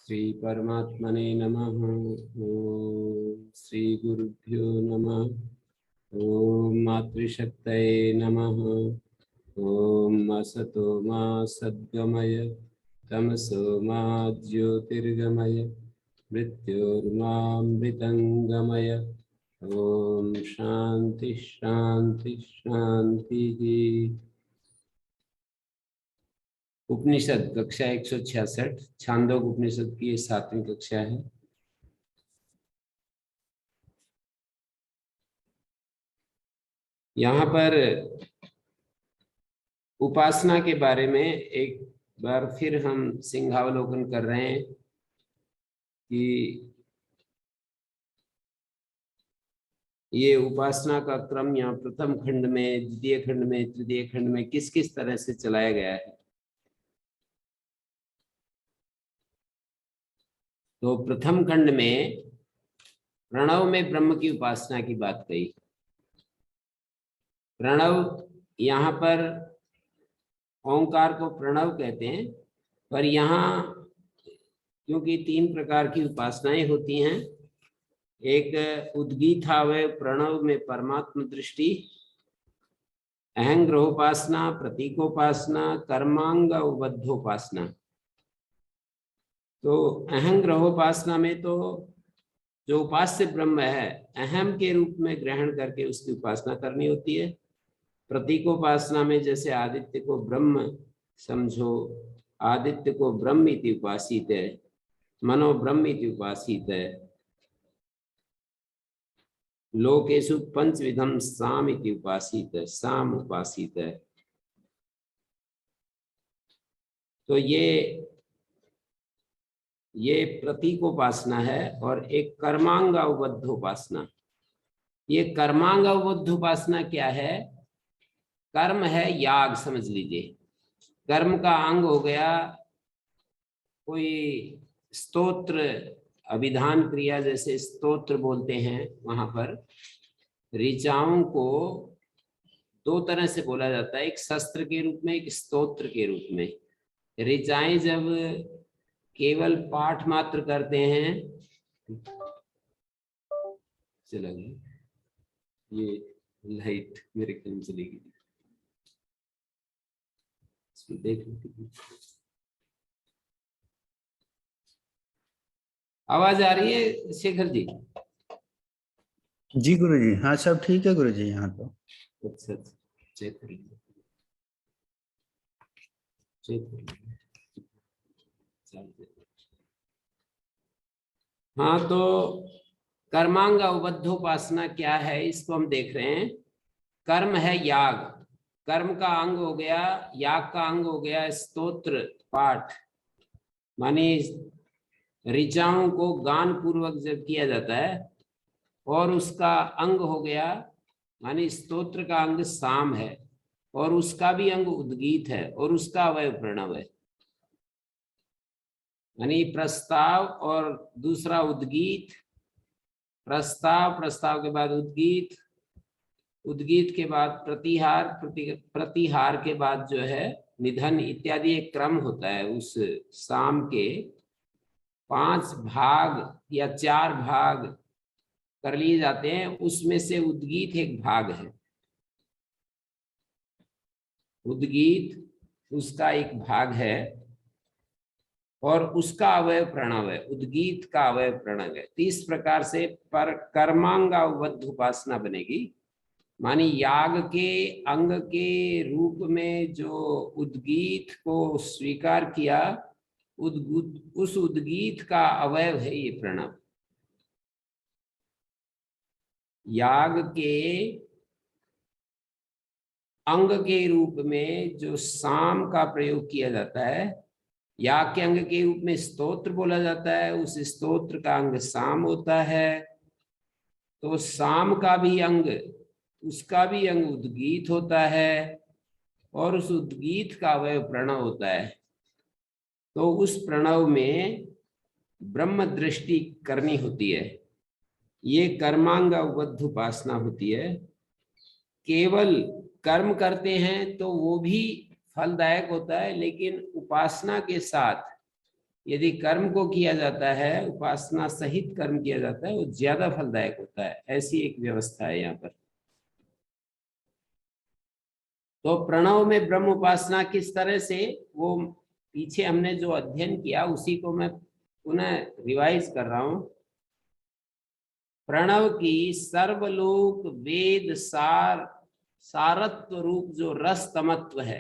श्री परमात्मने नमः। ओम श्री गुरुभ्यो नमः। ओम मातृशक्तये नमः। ओम असतो मा सद्गमय तमसो मा ज्योतिर्गमय मृत्योर्मामृतंगमय। ओम शांति शांति शांति। उपनिषद कक्षा 166 छांदोग उपनिषद की ये 7वीं कक्षा है। यहाँ पर उपासना के बारे में एक बार फिर हम सिंहावलोकन कर रहे हैं कि ये उपासना का क्रम यहाँ प्रथम खंड में, द्वितीय खंड में, तृतीय खंड में किस किस तरह से चलाया गया है। तो प्रथम खंड में प्रणव में ब्रह्म की उपासना की बात कही। प्रणव, यहाँ पर ओंकार को प्रणव कहते हैं, पर यहाँ क्योंकि 3 प्रकार की उपासनाएं होती हैं, एक उद्गीतावय प्रणव में परमात्म दृष्टि, अहंग्रहोपासना, प्रतीकोपासना, कर्मांग उबद्धोपासना। तो अहंग्रहोपासना में तो जो उपास्य ब्रह्म है अहम के रूप में ग्रहण करके उसकी उपासना करनी होती है। प्रतीकोपासना में जैसे आदित्य को ब्रह्म समझो, आदित्य को ब्रह्म इति उपासित है, मनो ब्रह्म इति उपासित है, लोकेषु पंचविधम साम इति उपासित है, साम उपासित है। तो ये प्रतीकोपासना है। और एक कर्मांगावबद्ध उपासना। ये कर्मांगावबद्ध उपासना क्या है? कर्म है याग, समझ लीजिए। कर्म का अंग हो गया कोई स्तोत्र, अभिधान क्रिया, जैसे स्तोत्र बोलते हैं, वहां पर ऋचाओं को 2 तरह से बोला जाता है, एक शस्त्र के रूप में, एक स्तोत्र के रूप में। ऋचाएं जब केवल पाठ मात्र करते हैं, चला गया ये लाइट, मेरे ख्याल चली गई, देख लीजिए। आवाज आ रही है शेखर जी? जी गुरु जी, हाँ सब ठीक है गुरु जी यहाँ तो। अच्छा अच्छा, चेक कर लीजिए, चेक कर लीजिए। हाँ, तो कर्मांग उबद्धोपासना क्या है, इसको हम देख रहे हैं। कर्म है याग, कर्म का अंग हो गया, याग का अंग हो गया स्तोत्र पाठ, मानी ऋचाओं को गान पूर्वक जब किया जाता है। और उसका अंग हो गया, मानी स्तोत्र का अंग साम है, और उसका भी अंग उद्गीत है, और उसका अवयव प्रणव है। यानी प्रस्ताव और दूसरा उद्गीत, प्रस्ताव, प्रस्ताव के बाद उद्गीत, उद्गीत के बाद प्रतिहार, प्रतिहार के बाद जो है निधन इत्यादि एक क्रम होता है। उस साम के 5 भाग या 4 भाग कर लिए जाते हैं, उसमें से उद्गीत एक भाग है। उद्गीत उसका एक भाग है, और उसका अवयव प्रणव है, उद्गीत का अवयव प्रणव है। तो इस प्रकार से पर कर्मांगावबद्ध उपासना बनेगी। मानी याग के अंग के रूप में जो उद्गीत को स्वीकार किया, उस उद्गीत का अवयव है ये प्रणव। याग के अंग के रूप में जो साम का प्रयोग किया जाता है, याग के अंग के रूप में स्तोत्र बोला जाता है, उस स्तोत्र का अंग साम होता है। तो साम का भी अंग, उसका भी अंग उद्गीत होता है, और उस उद्गीत का अवयव प्रणव होता है। तो उस प्रणव में ब्रह्म दृष्टि करनी होती है। ये कर्मांगावबद्ध उपासना होती है। केवल कर्म करते हैं तो वो भी फलदायक होता है, लेकिन उपासना के साथ यदि कर्म को किया जाता है, उपासना सहित कर्म किया जाता है, वो ज्यादा फलदायक होता है। ऐसी एक व्यवस्था है यहाँ पर। तो प्रणव में ब्रह्म उपासना किस तरह से, वो पीछे हमने जो अध्ययन किया उसी को मैं पुनः रिवाइज कर रहा हूं। प्रणव की सर्वलोक वेद सारत्व रूप जो रस तमत्व है,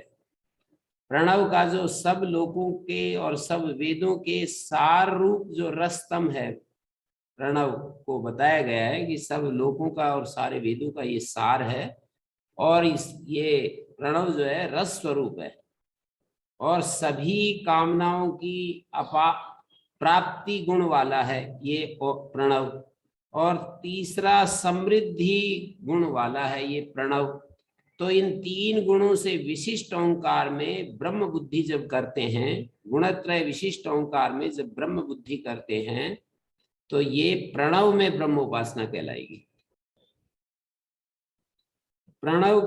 प्रणव का जो सब लोकों के और सब वेदों के सार रूप जो रसतम है, प्रणव को बताया गया है कि सब लोकों का और सारे वेदों का ये सार है। और ये प्रणव जो है रस स्वरूप है और सभी कामनाओं की प्राप्ति गुण वाला है ये प्रणव। और तीसरा समृद्धि गुण वाला है ये प्रणव। तो इन तीन गुणों से विशिष्ट ओंकार में ब्रह्म बुद्धि जब करते हैं, गुणत्रय विशिष्ट ओंकार में जब ब्रह्म बुद्धि करते हैं, तो ये प्रणव में ब्रह्म उपासना कहलाएगी। प्रणव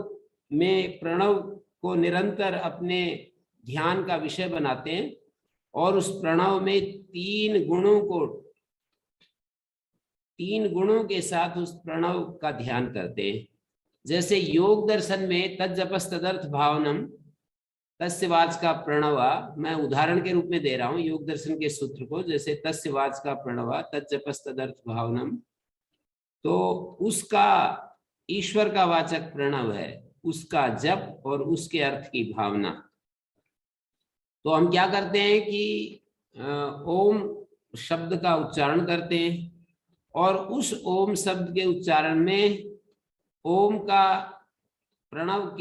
को निरंतर अपने ध्यान का विषय बनाते हैं और उस प्रणव में तीन गुणों के साथ उस प्रणव का ध्यान करते हैं। जैसे योग दर्शन में तज्जपस तदर्थ भावनम तस्य वाच का प्रणवा, मैं उदाहरण के रूप में दे रहा हूं योग दर्शन के सूत्र को, जैसे तस्य वाच का प्रणवा तज्जपस तदर्थ भावनम, तो उसका ईश्वर का वाचक प्रणव है, उसका जप और उसके अर्थ की भावना। तो हम क्या करते हैं कि ओम शब्द का उच्चारण करते हैं और उस ओम शब्द के उच्चारण में ओम का प्रणव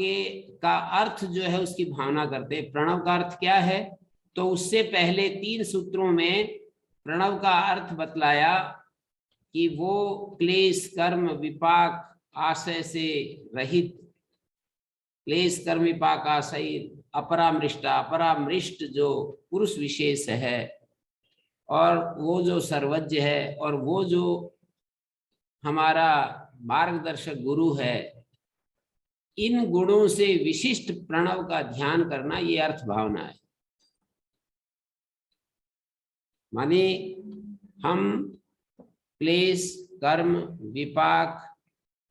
का अर्थ जो है उसकी भावना करते हैं। प्रणव का अर्थ क्या है, तो उससे पहले 3 सूत्रों में प्रणव का अर्थ बतलाया कि वो क्लेश कर्म विपाक आशय से रहित, क्लेश कर्म विपाक आशय अपरामृष्ट जो पुरुष विशेष है और वो जो सर्वज्ञ है और वो जो हमारा मार्गदर्शक गुरु है, इन गुणों से विशिष्ट प्रणव का ध्यान करना, ये अर्थ भावना है। माने हम क्लेश कर्म विपाक,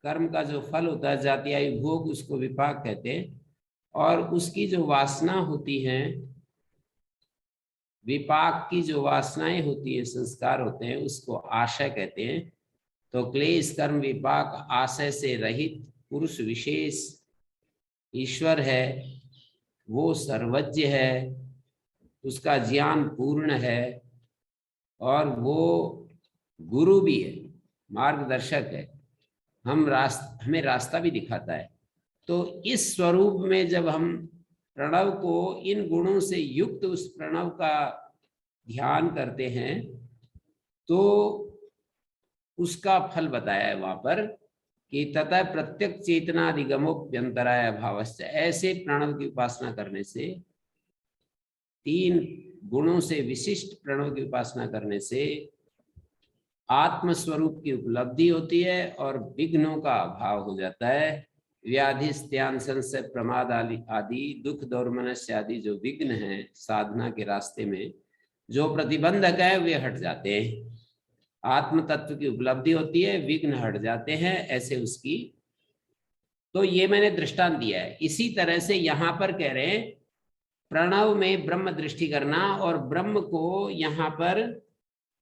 कर्म का जो फल होता है जाति आयु भोग, उसको विपाक कहते हैं, और उसकी जो वासना होती है, विपाक की जो वासनाएं होती है, संस्कार होते हैं, उसको आशय कहते हैं। तो क्लेश कर्म विपाक आशय से रहित पुरुष विशेष ईश्वर है, वो सर्वज्ञ है, उसका ज्ञान पूर्ण है और वो गुरु भी है, मार्गदर्शक है, हमें रास्ता भी दिखाता है। तो इस स्वरूप में जब हम प्रणव को इन गुणों से युक्त उस प्रणव का ध्यान करते हैं, तो उसका फल बताया है वहां पर कि तथा प्रत्यक्ष चेतनादिगमोप्यंतराय भावश्च, ऐसे प्रणव की उपासना करने से, 3 गुणों से विशिष्ट प्रणव की उपासना करने से आत्म स्वरूप की उपलब्धि होती है और विघ्नों का अभाव हो जाता है। व्याधि स्त्यान संशय प्रमाद आदि दुख दौर्मनस्य आदि जो विघ्न है साधना के रास्ते में, जो प्रतिबंधक है, वे हट जाते हैं। आत्म तत्व की उपलब्धि होती है, विघ्न हट जाते हैं, ऐसे उसकी। तो ये मैंने दृष्टांत दिया है। इसी तरह से यहाँ पर कह रहे हैं प्रणव में ब्रह्म दृष्टि करना, और ब्रह्म को यहाँ पर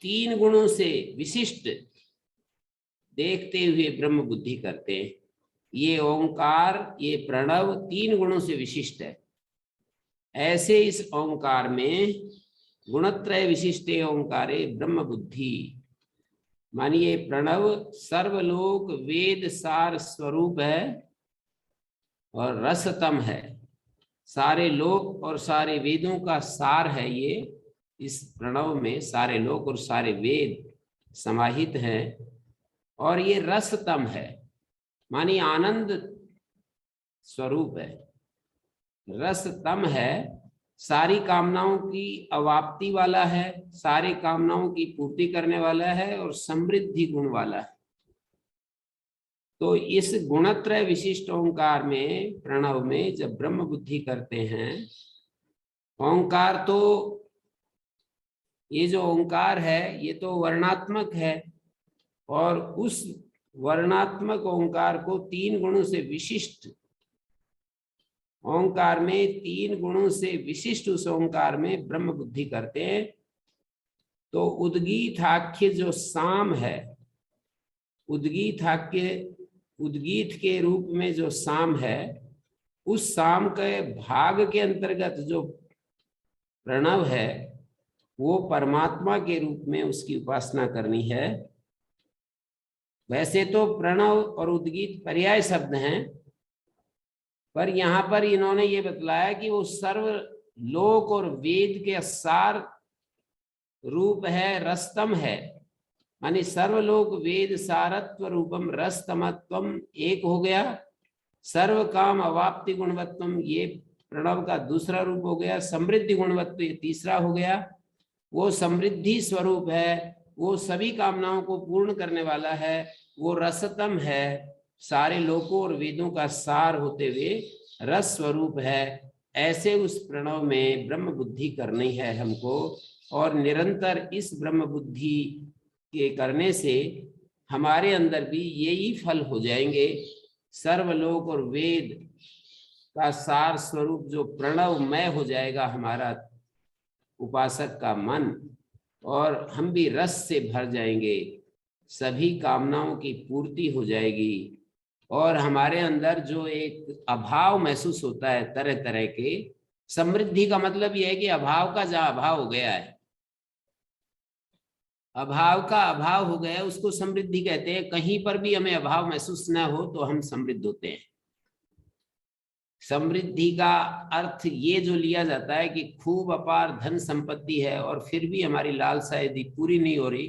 3 गुणों से विशिष्ट देखते हुए ब्रह्म बुद्धि करते हैं। ये ओंकार, ये प्रणव 3 गुणों से विशिष्ट है। ऐसे इस ओंकार में गुणत्रय विशिष्टे ओंकारे ब्रह्म बुद्धि, मानिए प्रणव सर्वलोक वेद सार स्वरूप है और रसतम है, सारे लोक और सारे वेदों का सार है। ये इस प्रणव में सारे लोक और सारे वेद समाहित हैं और ये रसतम है, मानी आनंद स्वरूप है, रसतम है, सारी कामनाओं की अवाप्ति वाला है, सारी कामनाओं की पूर्ति करने वाला है और समृद्धि गुण वाला है। तो इस गुणत्रय विशिष्ट ओंकार में, प्रणव में जब ब्रह्म बुद्धि करते हैं, ओंकार तो, ये जो ओंकार है ये तो वर्णात्मक है, और उस वर्णात्मक ओंकार को 3 गुणों से विशिष्ट, ओंकार में 3 गुणों से विशिष्ट उस ओंकार में ब्रह्म बुद्धि करते हैं। तो उद्गीताख्य जो साम है, उद्गीताख्य, उद्गीत के रूप में जो साम है, उस साम के भाग के अंतर्गत जो प्रणव है, वो परमात्मा के रूप में उसकी उपासना करनी है। वैसे तो प्रणव और उद्गीत पर्याय शब्द हैं, पर यहाँ पर इन्होंने ये बतलाया कि वो सर्व लोक और वेद के सार रूप है, रसतम है, मानी सर्वलोक वेद सारत्व रूपम रसतमत्वम एक हो गया। सर्व काम अवाप्ति गुणवत्वम ये प्रणव का दूसरा रूप हो गया। समृद्धि गुणवत्व ये तीसरा हो गया। वो समृद्धि स्वरूप है, वो सभी कामनाओं को पूर्ण करने वाला है, वो रसतम है, सारे लोकों और वेदों का सार होते हुए रस स्वरूप है। ऐसे उस प्रणव में ब्रह्म बुद्धि करनी है हमको, और निरंतर इस ब्रह्म बुद्धि के करने से हमारे अंदर भी यही फल हो जाएंगे। सर्वलोक और वेद का सार स्वरूप जो प्रणवमय हो जाएगा हमारा उपासक का मन, और हम भी रस से भर जाएंगे, सभी कामनाओं की पूर्ति हो जाएगी। और हमारे अंदर जो एक अभाव महसूस होता है तरह तरह के, समृद्धि का मतलब यह है कि अभाव का जहां अभाव हो गया है, अभाव का अभाव हो गया, उसको समृद्धि कहते हैं। कहीं पर भी हमें अभाव महसूस न हो तो हम समृद्ध होते हैं। समृद्धि का अर्थ ये जो लिया जाता है कि खूब अपार धन संपत्ति है और फिर भी हमारी लालसा यदि पूरी नहीं हो रही,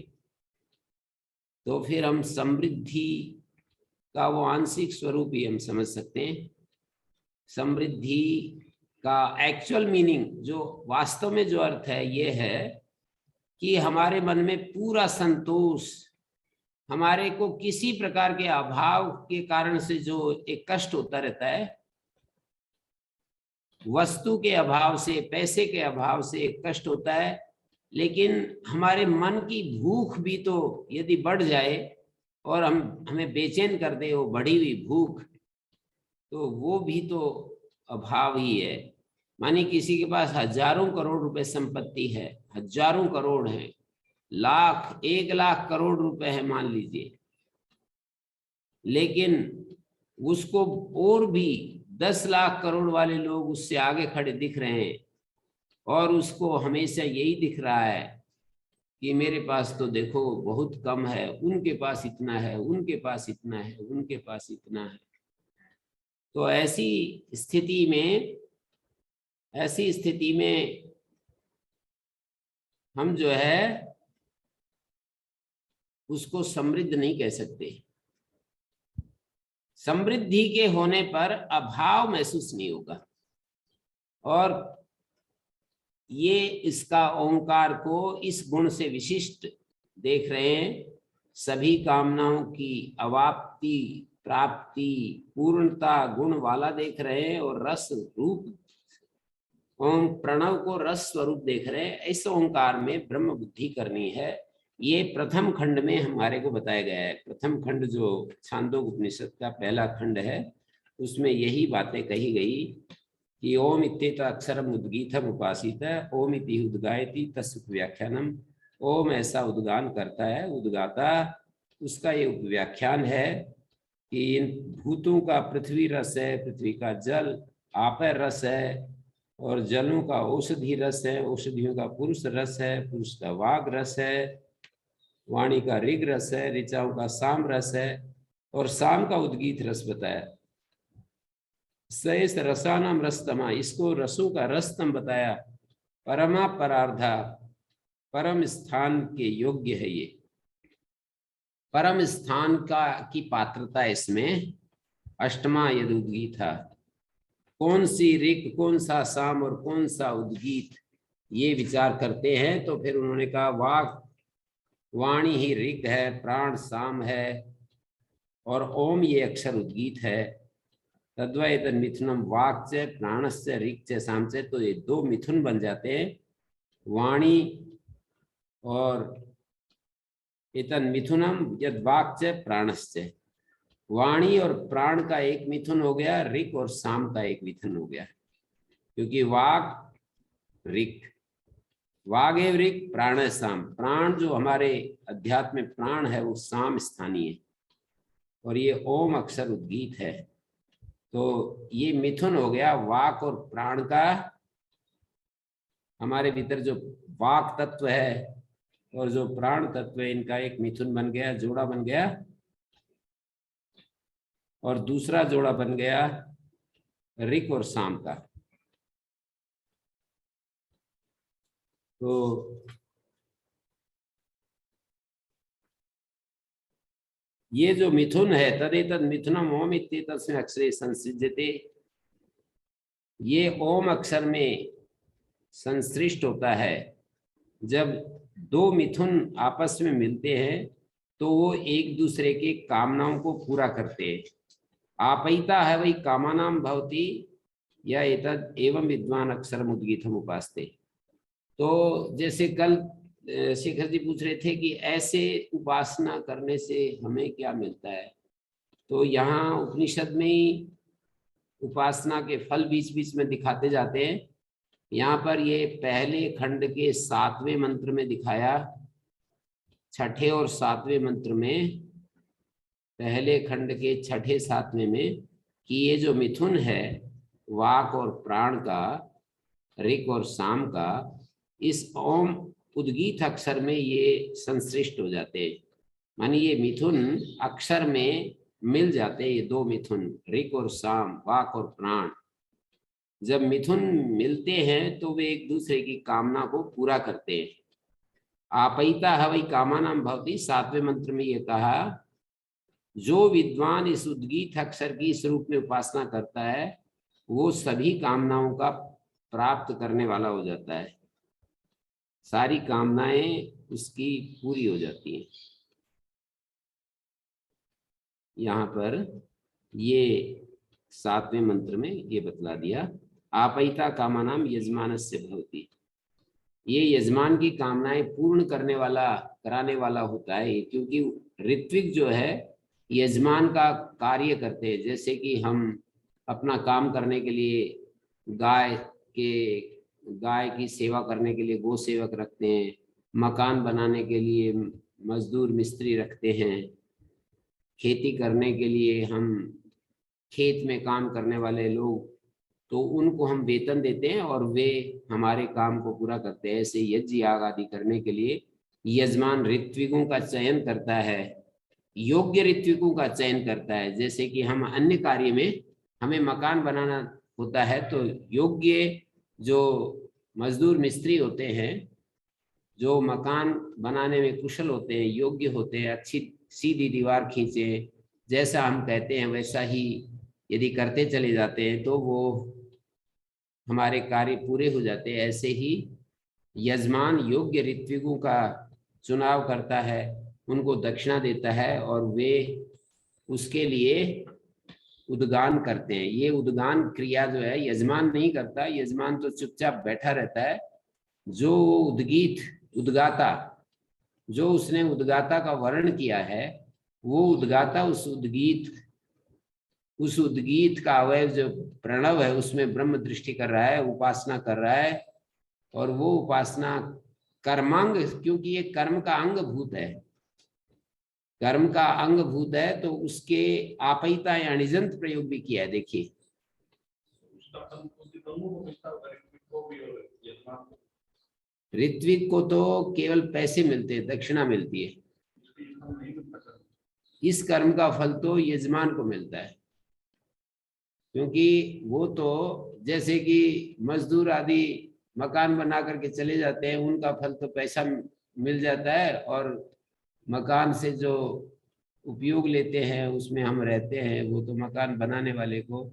तो फिर हम समृद्धि का वो आंशिक स्वरूप ही हम समझ सकते हैं। समृद्धि का एक्चुअल मीनिंग, जो वास्तव में जो अर्थ है, ये है कि हमारे मन में पूरा संतोष, हमारे को किसी प्रकार के अभाव के कारण से जो एक कष्ट होता रहता है, वस्तु के अभाव से, पैसे के अभाव से एक कष्ट होता है, लेकिन हमारे मन की भूख भी तो यदि बढ़ जाए और हमें बेचैन कर दे वो बढ़ी हुई भूख, तो वो भी तो अभाव ही है। मानी किसी के पास हजारों करोड़ रुपए संपत्ति है, हजारों करोड़ है, लाख 1 लाख करोड़ रुपए है मान लीजिए, लेकिन उसको और भी 10 लाख करोड़ वाले लोग उससे आगे खड़े दिख रहे हैं, और उसको हमेशा यही दिख रहा है कि मेरे पास तो देखो बहुत कम है, उनके पास इतना है, उनके पास इतना है, उनके पास इतना है। तो ऐसी स्थिति में हम जो है उसको समृद्ध नहीं कह सकते। समृद्धि के होने पर अभाव महसूस नहीं होगा, और ये इसका ओंकार को इस गुण से विशिष्ट देख रहे हैं, सभी कामनाओं की अवाप्ति, प्राप्ति, पूर्णता गुण वाला देख रहे हैं, और रस रूप ओम प्रणव को रस स्वरूप देख रहे हैं। इस ओंकार में ब्रह्म बुद्धि करनी है। ये प्रथम खंड में हमारे को बताया गया है। प्रथम खंड जो छांदोग्य उपनिषद का पहला खंड है, उसमें यही बातें कही गई कि ओम इत्येत अक्षरम उद्गीतम उपासित, ओम इति उद्गायति तस्य व्याख्यानम। ओम ऐसा उद्गान करता है उद्गाता, उसका ये व्याख्यान है कि इन भूतों का पृथ्वी रस है, पृथ्वी का जल आप रस है, और जलों का औषधि रस है, औषधियों का पुरुष रस है, पुरुष का वाग रस है, वाणी का ऋग रस है, ऋचाओं का साम रस है, और साम का उद्गीत रस बताया। सैस रसानाम रसतमा, इसको रसों का रसतम बताया। परमा परार्धा, परम स्थान के योग्य है ये, परम स्थान का की पात्रता इसमें अष्टमा यद उद्गीत था। कौन सी ऋक, कौन सा साम और कौन सा उद्गीत, ये विचार करते हैं। तो फिर उन्होंने कहा वाक वाणी ही ऋक है, प्राण साम है, और ओम ये अक्षर उद्गीत है। तद्वैत मिथुनम वाक् च प्राणस्य ऋक् च साम च, तो ये दो मिथुन बन जाते हैं, वाणी और एतन मिथुनम यद वाक् च प्राणस्य, वाणी और प्राण का एक मिथुन हो गया, ऋक् और साम का एक मिथुन हो गया। क्योंकि वाक् ऋक्, वाग एव ऋक् प्राण साम, प्राण जो हमारे अध्यात्म में प्राण है वो साम स्थानीय है, और ये ओम अक्षर उद्गीत है। तो ये मिथुन हो गया वाक और प्राण का, हमारे भीतर जो वाक तत्व है और जो प्राण तत्व है, इनका एक मिथुन बन गया, जोड़ा बन गया। और दूसरा जोड़ा बन गया ऋक् और साम का। तो ये जो मिथुन है, तदेतद मिथुनम ओम इत्येतस्मिन् अक्षरे संसृज्यते, ये ओम अक्षर में संश्लिष्ट होता है। जब दो मिथुन आपस में मिलते हैं तो वो एक दूसरे के कामनाओं को पूरा करते हैं। आपैता है वही कामानाम भवति या एतद एवं विद्वान अक्षरम उद्गीतम उपास्ते। तो जैसे कल शेखर जी पूछ रहे थे कि ऐसे उपासना करने से हमें क्या मिलता है, तो यहाँ उपनिषद में ही उपासना के फल बीच बीच में दिखाते जाते हैं। यहाँ पर ये पहले खंड के 7वें मंत्र में दिखाया, छठे और 7वें मंत्र में, पहले खंड के छठे 7वें में, कि ये जो मिथुन है वाक और प्राण का, ऋक् और साम का, इस ओम उद्गीत अक्षर में ये संश्लिष्ट हो जाते हैं। मानी ये मिथुन अक्षर में मिल जाते हैं, ये दो मिथुन ऋक् और साम, वाक और प्राण। जब मिथुन मिलते हैं तो वे एक दूसरे की कामना को पूरा करते हैं। आपैता हवै कामानां भवति, 7वें मंत्र में ये कहा, जो विद्वान इस उद्गीत अक्षर की इस रूप में उपासना करता है वो सभी कामनाओं का प्राप्त करने वाला हो जाता है, सारी कामनाएं उसकी पूरी हो जाती हैं। यहाँ पर ये 7वें मंत्र में ये बतला दिया, आपैता कामानाम यजमानस्य भवति, ये यजमान की कामनाएं पूर्ण करने वाला, कराने वाला होता है। क्योंकि ऋत्विक जो है यजमान का कार्य करते हैं। जैसे कि हम अपना काम करने के लिए गाय की सेवा करने के लिए गो सेवक रखते हैं, मकान बनाने के लिए मजदूर मिस्त्री रखते हैं, खेती करने के लिए हम खेत में काम करने वाले लोग, तो उनको हम वेतन देते हैं और वे हमारे काम को पूरा करते हैं। ऐसे यज्ञ याग आदि करने के लिए यजमान ऋत्विकों का चयन करता है, योग्य ऋत्विकों का चयन करता है। जैसे कि हम अन्य कार्य में, हमें मकान बनाना होता है तो योग्य जो मजदूर मिस्त्री होते हैं, जो मकान बनाने में कुशल होते हैं, योग्य होते हैं, अच्छी सीधी दीवार खींचे, जैसा हम कहते हैं वैसा ही यदि करते चले जाते हैं तो वो हमारे कार्य पूरे हो जाते हैं। ऐसे ही यजमान योग्य ऋत्विकों का चुनाव करता है, उनको दक्षिणा देता है और वे उसके लिए उद्गान करते हैं। ये उद्गान क्रिया जो है यजमान नहीं करता, यजमान तो चुपचाप बैठा रहता है। जो उद्गाता, जो उसने उद्गाता का वर्ण किया है, वो उद्गाता उस उद्गीत का अवयव जो प्रणव है उसमें ब्रह्म दृष्टि कर रहा है, उपासना कर रहा है। और वो उपासना कर्मांग, क्योंकि ये कर्म का अंग भूत है, कर्म का अंग भूत है, तो उसके आपैता या निजंत प्रयोग भी किया है। देखिए ऋत्विक को तो केवल पैसे मिलते हैं, दक्षिणा मिलती है, इस कर्म का फल तो यजमान को मिलता है। क्योंकि वो तो जैसे कि मजदूर आदि मकान बना करके चले जाते हैं, उनका फल तो पैसा मिल जाता है, और मकान से जो उपयोग लेते हैं उसमें हम रहते हैं, वो तो मकान बनाने वाले को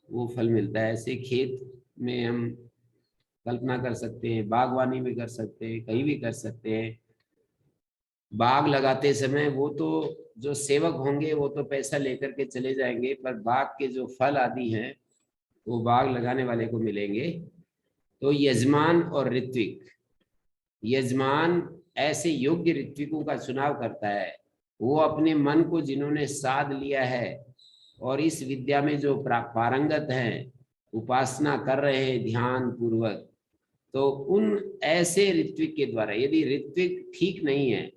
वो फल मिलता है। ऐसे खेत में हम कल्पना कर सकते हैं, बागवानी में कर सकते हैं, कहीं भी कर सकते हैं। बाग लगाते समय वो तो जो सेवक होंगे वो तो पैसा लेकर के चले जाएंगे, पर बाग के जो फल आदि हैं वो बाग लगाने वाले को मिलेंगे। तो यजमान और ऋत्विक, यजमान ऐसे योग्य ऋत्विकों का चुनाव करता है, वो अपने मन को जिन्होंने साध लिया है और इस विद्या में जो पारंगत हैं, उपासना कर रहे हैं ध्यान पूर्वक, तो उन ऐसे ऋत्विक के द्वारा, यदि ऋत्विक ठीक नहीं है,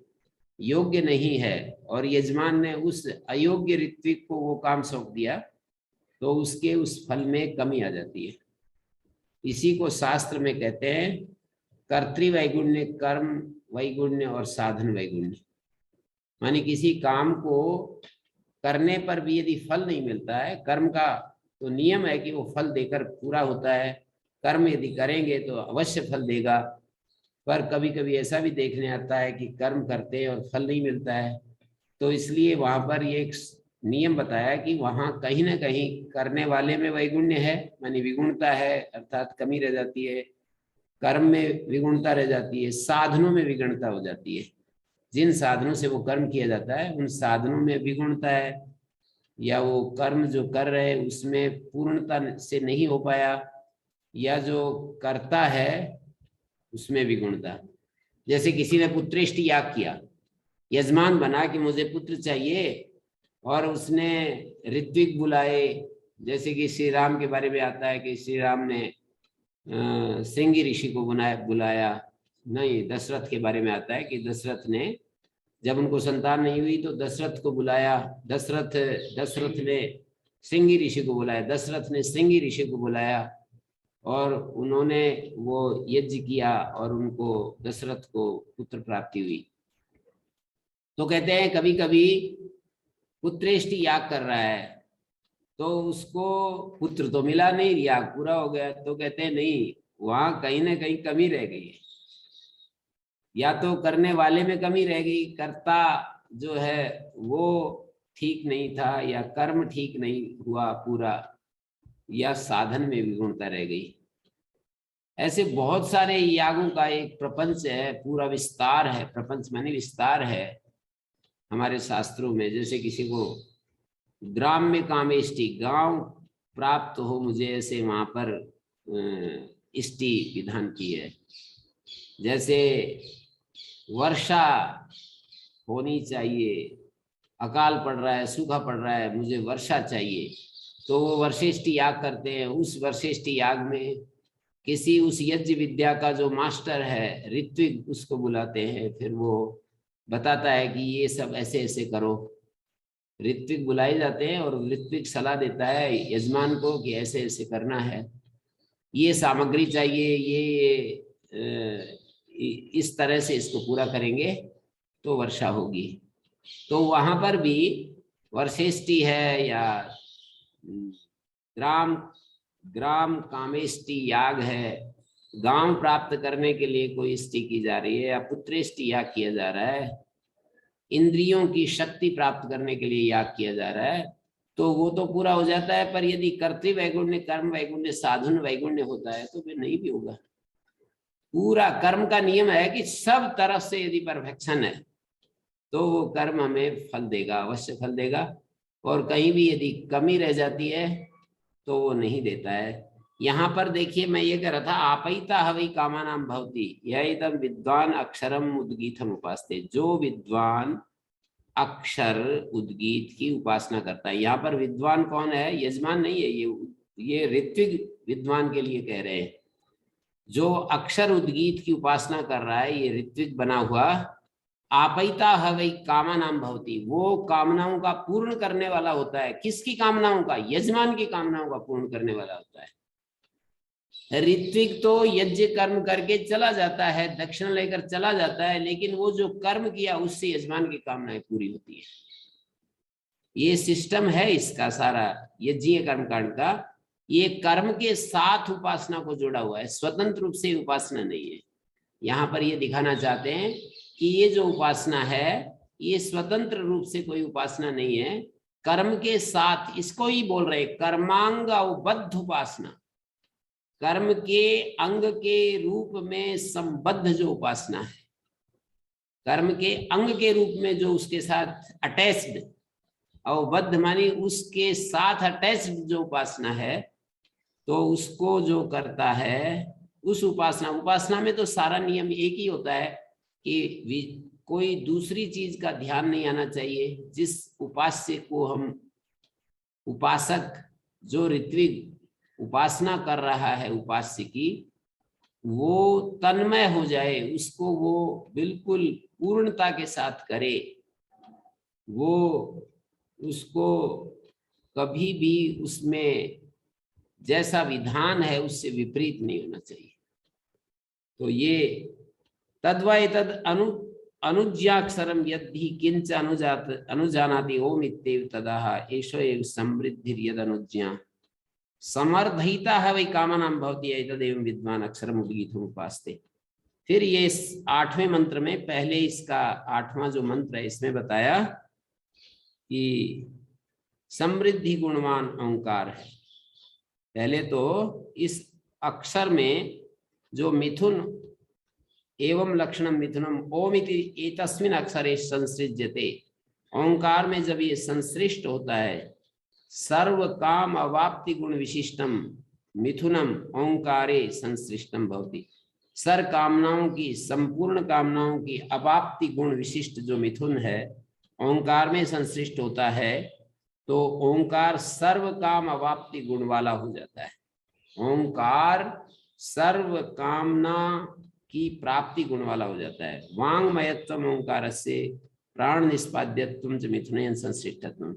योग्य नहीं है, और यजमान ने उस अयोग्य ऋत्विक को वो काम सौंप दिया, तो उसके उस फल में कमी आ जाती है। इसी को शास्त्र में कहते हैं कर्तृवैगुण्य, कर्म वैगुण्य और साधन वैगुण्य। माने किसी काम को करने पर भी यदि फल नहीं मिलता है, कर्म का तो नियम है कि वो फल देकर पूरा होता है, कर्म यदि करेंगे तो अवश्य फल देगा, पर कभी कभी ऐसा भी देखने आता है कि कर्म करते हैं और फल नहीं मिलता है। तो इसलिए वहां पर ये एक नियम बताया कि वहां कहीं ना कहीं करने वाले में वैगुण्य है, मानी विगुणता है, अर्थात कमी रह जाती है, कर्म में विगुणता रह जाती है, साधनों में विगुणता हो जाती है। जिन साधनों से वो कर्म किया जाता है उन साधनों में विगुणता है, या वो कर्म जो कर रहे हैं उसमें पूर्णता से नहीं हो पाया, या जो करता है उसमें विगुणता। जैसे किसी ने पुत्रेष्ट याग किया, यजमान बना कि मुझे पुत्र चाहिए, और उसने ऋत्विक बुलाए, जैसे कि श्री राम के बारे में आता है कि श्री राम ने श्रृंगी ऋषि को बुलाया, नहीं, दशरथ के बारे में आता है कि दशरथ ने जब उनको संतान नहीं हुई तो दशरथ को बुलाया, दशरथ ने श्रृंगी ऋषि को बुलाया, दशरथ ने श्रृंगी ऋषि को बुलाया, और उन्होंने वो यज्ञ किया और उनको दशरथ को पुत्र प्राप्ति हुई। तो कहते हैं कभी कभी पुत्रेष्टि याग कर रहा है तो उसको पुत्र तो मिला नहीं, याग पूरा हो गया, तो कहते हैं नहीं, वहां कहीं ना कहीं कमी रह गई है, या तो करने वाले में कमी रह गई, कर्ता जो है वो ठीक नहीं था, या कर्म ठीक नहीं हुआ पूरा, या साधन में विगुणता रह गई। ऐसे बहुत सारे यागों का एक प्रपंच है, पूरा विस्तार है, प्रपंच माने विस्तार है हमारे शास्त्रों में। जैसे किसी को ग्राम्य कामेष्टि, गांव प्राप्त हो मुझे, ऐसे वहां पर इष्टि विधान की है। जैसे वर्षा होनी चाहिए, अकाल पड़ रहा है, सूखा पड़ रहा है, मुझे वर्षा चाहिए, तो वो वर्षेष्टि याग करते हैं। उस वर्षेष्टि याग में किसी उस यज्ञ विद्या का जो मास्टर है ऋत्विक, उसको बुलाते हैं, फिर वो बताता है कि ये सब ऐसे ऐसे करो। ऋत्विक बुलाए जाते हैं और ऋत्विक सलाह देता है यजमान को कि ऐसे ऐसे करना है, ये सामग्री चाहिए, ये इस तरह से इसको पूरा करेंगे तो वर्षा होगी। तो वहां पर भी वर्षेष्टि है, या ग्राम ग्राम कामेष्टि याग है, गांव प्राप्त करने के लिए कोई इष्टि की जा रही है, या पुत्रेष्टि याग किया जा रहा है, इंद्रियों की शक्ति प्राप्त करने के लिए याग किया जा रहा है, तो वो तो पूरा हो जाता है। पर यदि कर्तृ वैगुण्य, कर्म वैगुण्य, साधन वैगुण्य होता है तो फिर नहीं भी होगा। पूरा कर्म का नियम है कि सब तरफ से यदि परफेक्शन है तो वो कर्म हमें फल देगा, अवश्य फल देगा, और कहीं भी यदि कमी रह जाती है तो वो नहीं देता है। यहाँ पर देखिए, मैं ये कह रहा था, आपैता हवै कामानाम भवति यह इदम विद्वान अक्षरम उद्गीतम उपासते। जो विद्वान अक्षर उद्गीत की उपासना करता है, यहाँ पर विद्वान कौन है? यजमान नहीं है, ये ऋत्विक विद्वान के लिए कह रहे हैं। जो अक्षर उद्गीत की उपासना कर रहा है, ये ऋत्विक बना हुआ, आपैता हवै कामानाम भवति, वो कामनाओं का पूर्ण करने वाला होता है। किसकी कामनाओं का? यजमान की कामनाओं का पूर्ण करने वाला होता है। ऋत्विक तो यज्ञ कर्म करके चला जाता है, दक्षिणा लेकर चला जाता है, लेकिन वो जो कर्म किया उससे यजमान की कामनाएं पूरी होती है। ये सिस्टम है इसका सारा यज्ञीय कर्मकांड का। ये कर्म के साथ उपासना को जोड़ा हुआ है, स्वतंत्र रूप से उपासना नहीं है। यहाँ पर ये दिखाना चाहते हैं कि ये जो उपासना है ये स्वतंत्र रूप से कोई उपासना नहीं है, कर्म के साथ, इसको ही बोल रहे कर्मांगबद्ध उपासना, कर्म के अंग के रूप में संबद्ध जो उपासना है, कर्म के अंग के रूप में जो उसके साथ अटैच्ड, अवबद्ध मानी उसके साथ अटैच्ड जो उपासना है, तो उसको जो करता है उस उपासना में तो सारा नियम एक ही होता है कि कोई दूसरी चीज का ध्यान नहीं आना चाहिए। जिस उपास्य को हम, उपासक जो ऋत्विक उपासना कर रहा है उपास्य की, वो तन्मय हो जाए, उसको वो बिल्कुल पूर्णता के साथ करे, वो उसको कभी भी उसमें जैसा विधान है उससे विपरीत नहीं होना चाहिए। तो ये तद्वै तद अनुज्ञाक्षरम यद्धि किंच अनुजानाति ओम इत्येव तदाह एषो एव समृद्धिर्यद अनुज्ञा समर्धयिता है वै कामनां भवति एतदेव विद्वान अक्षरम उद्गीतम् उपास्ते। फिर ये 8वें मंत्र में, पहले इसका 8वां जो मंत्र है इसमें बताया कि समृद्धि गुणवान ओंकार है। पहले तो इस अक्षर में जो मिथुन एवं लक्षणम मिथुनम ओम इति एतस्मिन् अक्षरे संसृज्यते, ओंकार में जब ये संश्लिष्ट होता है, सर्व काम अवाप्ति गुण विशिष्टम मिथुनम ओंकारे संश्लिष्टम भवति। सर कामनाओं की, संपूर्ण कामनाओं की अवाप्ति गुण विशिष्ट जो मिथुन है ओंकार में संश्लिष्ट होता है, तो ओंकार सर्व काम अवाप्ति गुण वाला हो जाता है। ओंकार सर्व कामना की प्राप्ति गुण वाला हो जाता है। वांगमयत्वम ओंकार से प्राण निष्पाद्यत्वम च मिथुनेन संश्लिष्टत्वम।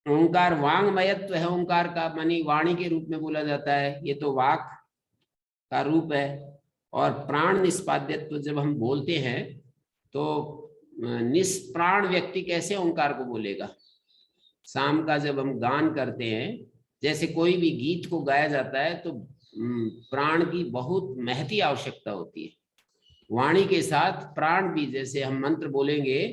ओंकार वांगमयत्व है, ओंकार का मानी वाणी के रूप में बोला जाता है, ये तो वाक का रूप है। और प्राण निष्पाद्यत्व, जब हम बोलते हैं तो निष्प्राण व्यक्ति कैसे ओंकार को बोलेगा। शाम का जब हम गान करते हैं, जैसे कोई भी गीत को गाया जाता है तो प्राण की बहुत महती आवश्यकता होती है। वाणी के साथ प्राण भी, जैसे हम मंत्र बोलेंगे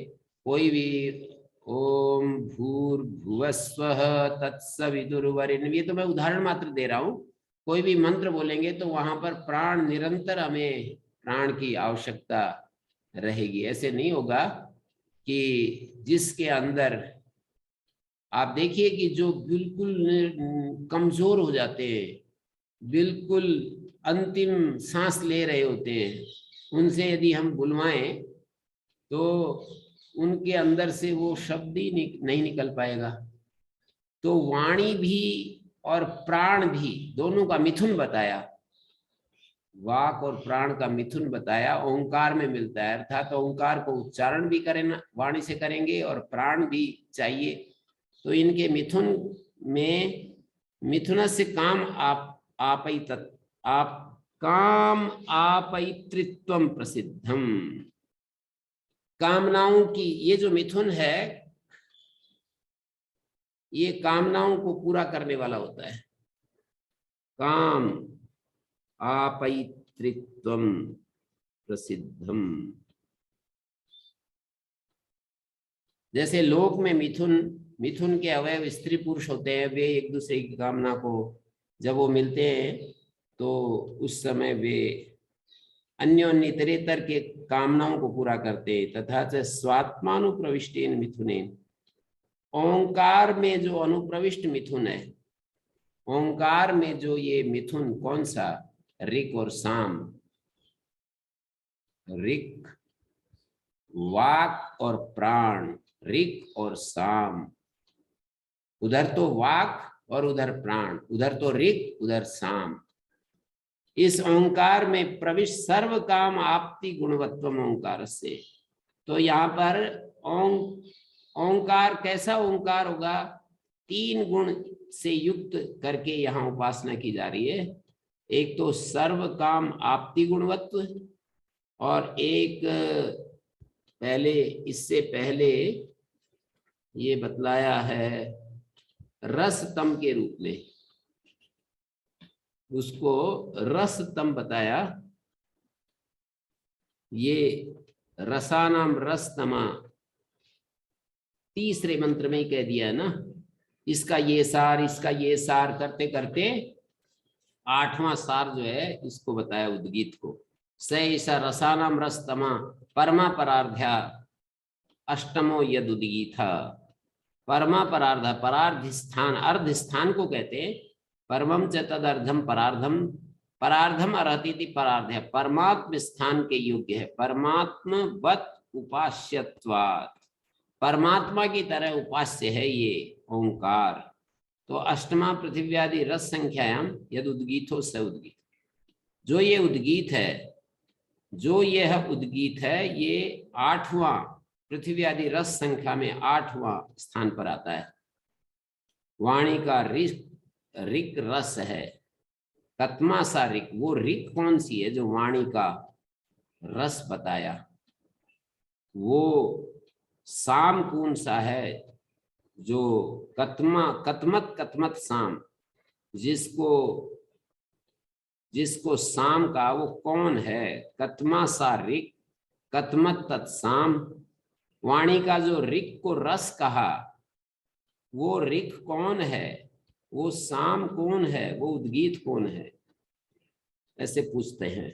कोई भी, ओम भूर्भुवस्वः तत्सवितुर्वरेण्यं, ये तो मैं उदाहरण मात्र दे रहा हूँ। कोई भी मंत्र बोलेंगे तो वहां पर प्राण, निरंतर हमें प्राण की आवश्यकता रहेगी। ऐसे नहीं होगा कि जिसके अंदर आप देखिए कि जो बिल्कुल कमजोर हो जाते हैं, बिल्कुल अंतिम सांस ले रहे होते हैं, उनसे यदि हम बुलवाएं तो उनके अंदर से वो शब्द ही नहीं निकल पाएगा। तो वाणी भी और प्राण भी दोनों का मिथुन बताया, वाक और प्राण का मिथुन बताया, ओंकार में मिलता है। अर्थात तो ओंकार को उच्चारण भी करें, वाणी से करेंगे, और प्राण भी चाहिए। तो इनके मिथुन में, मिथुन से काम आप काम आपैतृत्वम प्रसिद्धम। कामनाओं की, ये जो मिथुन है ये कामनाओं को पूरा करने वाला होता है। काम आपैतृत्वम प्रसिद्धम। जैसे लोक में मिथुन के अवयव स्त्री पुरुष होते हैं, वे एक दूसरे की कामना को जब वो मिलते हैं तो उस समय वे अन्योन्य इतरेतर के कामनाओं को पूरा करते हैं। तथा च स्वात्मानुप्रविष्टेन मिथुनेन, ओंकार में जो अनुप्रविष्ट मिथुन है, ओंकार में जो ये मिथुन कौन सा, ऋक और साम, ऋक वाक और प्राण, ऋक और साम, उधर तो वाक और उधर प्राण, उधर तो ऋक उधर साम। इस ओंकार में प्रविष्ट सर्व काम आपति गुणवत्वम ओंकार से। तो यहाँ पर ओंकार कैसा ओंकार होगा, 3 गुण से युक्त करके यहाँ उपासना की जा रही है। एक तो सर्व काम आपति गुणवत्व, और एक पहले, इससे पहले ये बतलाया है रसतम के रूप में, उसको रसतम बताया। ये रसानाम रसतमा तीसरे मंत्र में ही कह दिया है ना। इसका ये सार करते करते 8वां सार जो है इसको बताया उद्गीत को। स एष रसानां रसतमा परमा परार्ध्या अष्टमो यदुदीथ। परमा परार्ध, परार्ध स्थान, अर्ध स्थान को कहते हैं। परमम च तदर्धम परार्धम, परार्धम अर्हति परार्ध्य, परमात्म स्थान के योग्य है। परमात्मवत उपास्यत्वात्, परमात्मा की तरह उपास्य है ये ओंकार। तो अष्टमा पृथिव्यादि रस संख्यायाम यद उद्गीतो स उद्गीत, जो ये उद्गीत है, जो यह उद्गीत है, ये 8वां पृथ्वी आदि रस संख्या में 8वां स्थान पर आता है। वाणी का ऋक रस है। कत्मा सा ऋक, वो ऋक कौन सी है जो वाणी का रस बताया? वो साम कौन सा है जो कतमत साम, जिसको साम का, वो कौन है? कत्मा सा ऋक कतमत तत्साम। वाणी का जो ऋक को रस कहा, वो ऋक कौन है? वो साम कौन है? वो उद्गीत कौन है? ऐसे पूछते हैं।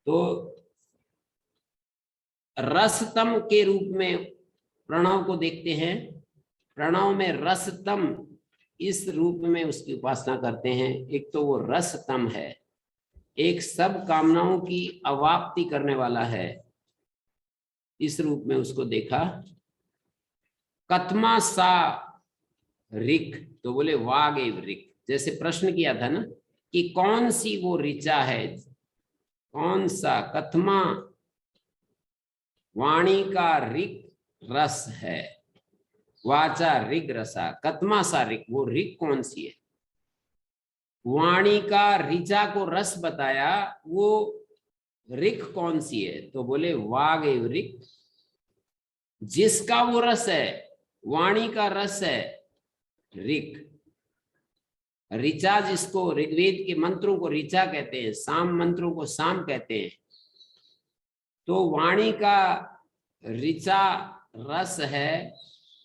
तो रसतम के रूप में प्रणव को देखते हैं। प्रणव में रसतम इस रूप में उसकी उपासना करते हैं। एक तो वो रसतम है, एक सब कामनाओं की अवाप्ति करने वाला है, इस रूप में उसको देखा। कत्मा सा ऋक, तो बोले वाग एव ऋक। जैसे प्रश्न किया था ना कि कौन सी वो ऋचा है, कौन सा कत्मा वाणी का ऋक रस है। वाचा ऋग रसा, कत्मा सा ऋक, वो ऋक कौन सी है? वाणी का ऋचा को रस बताया, वो ऋक कौन सी है? तो बोले वाग एव ऋक, जिसका वो रस है, वाणी का रस है ऋक। ऋचा जिसको ऋग्वेद के मंत्रों को ऋचा कहते हैं, साम मंत्रों को साम कहते हैं। तो वाणी का ऋचा रस है,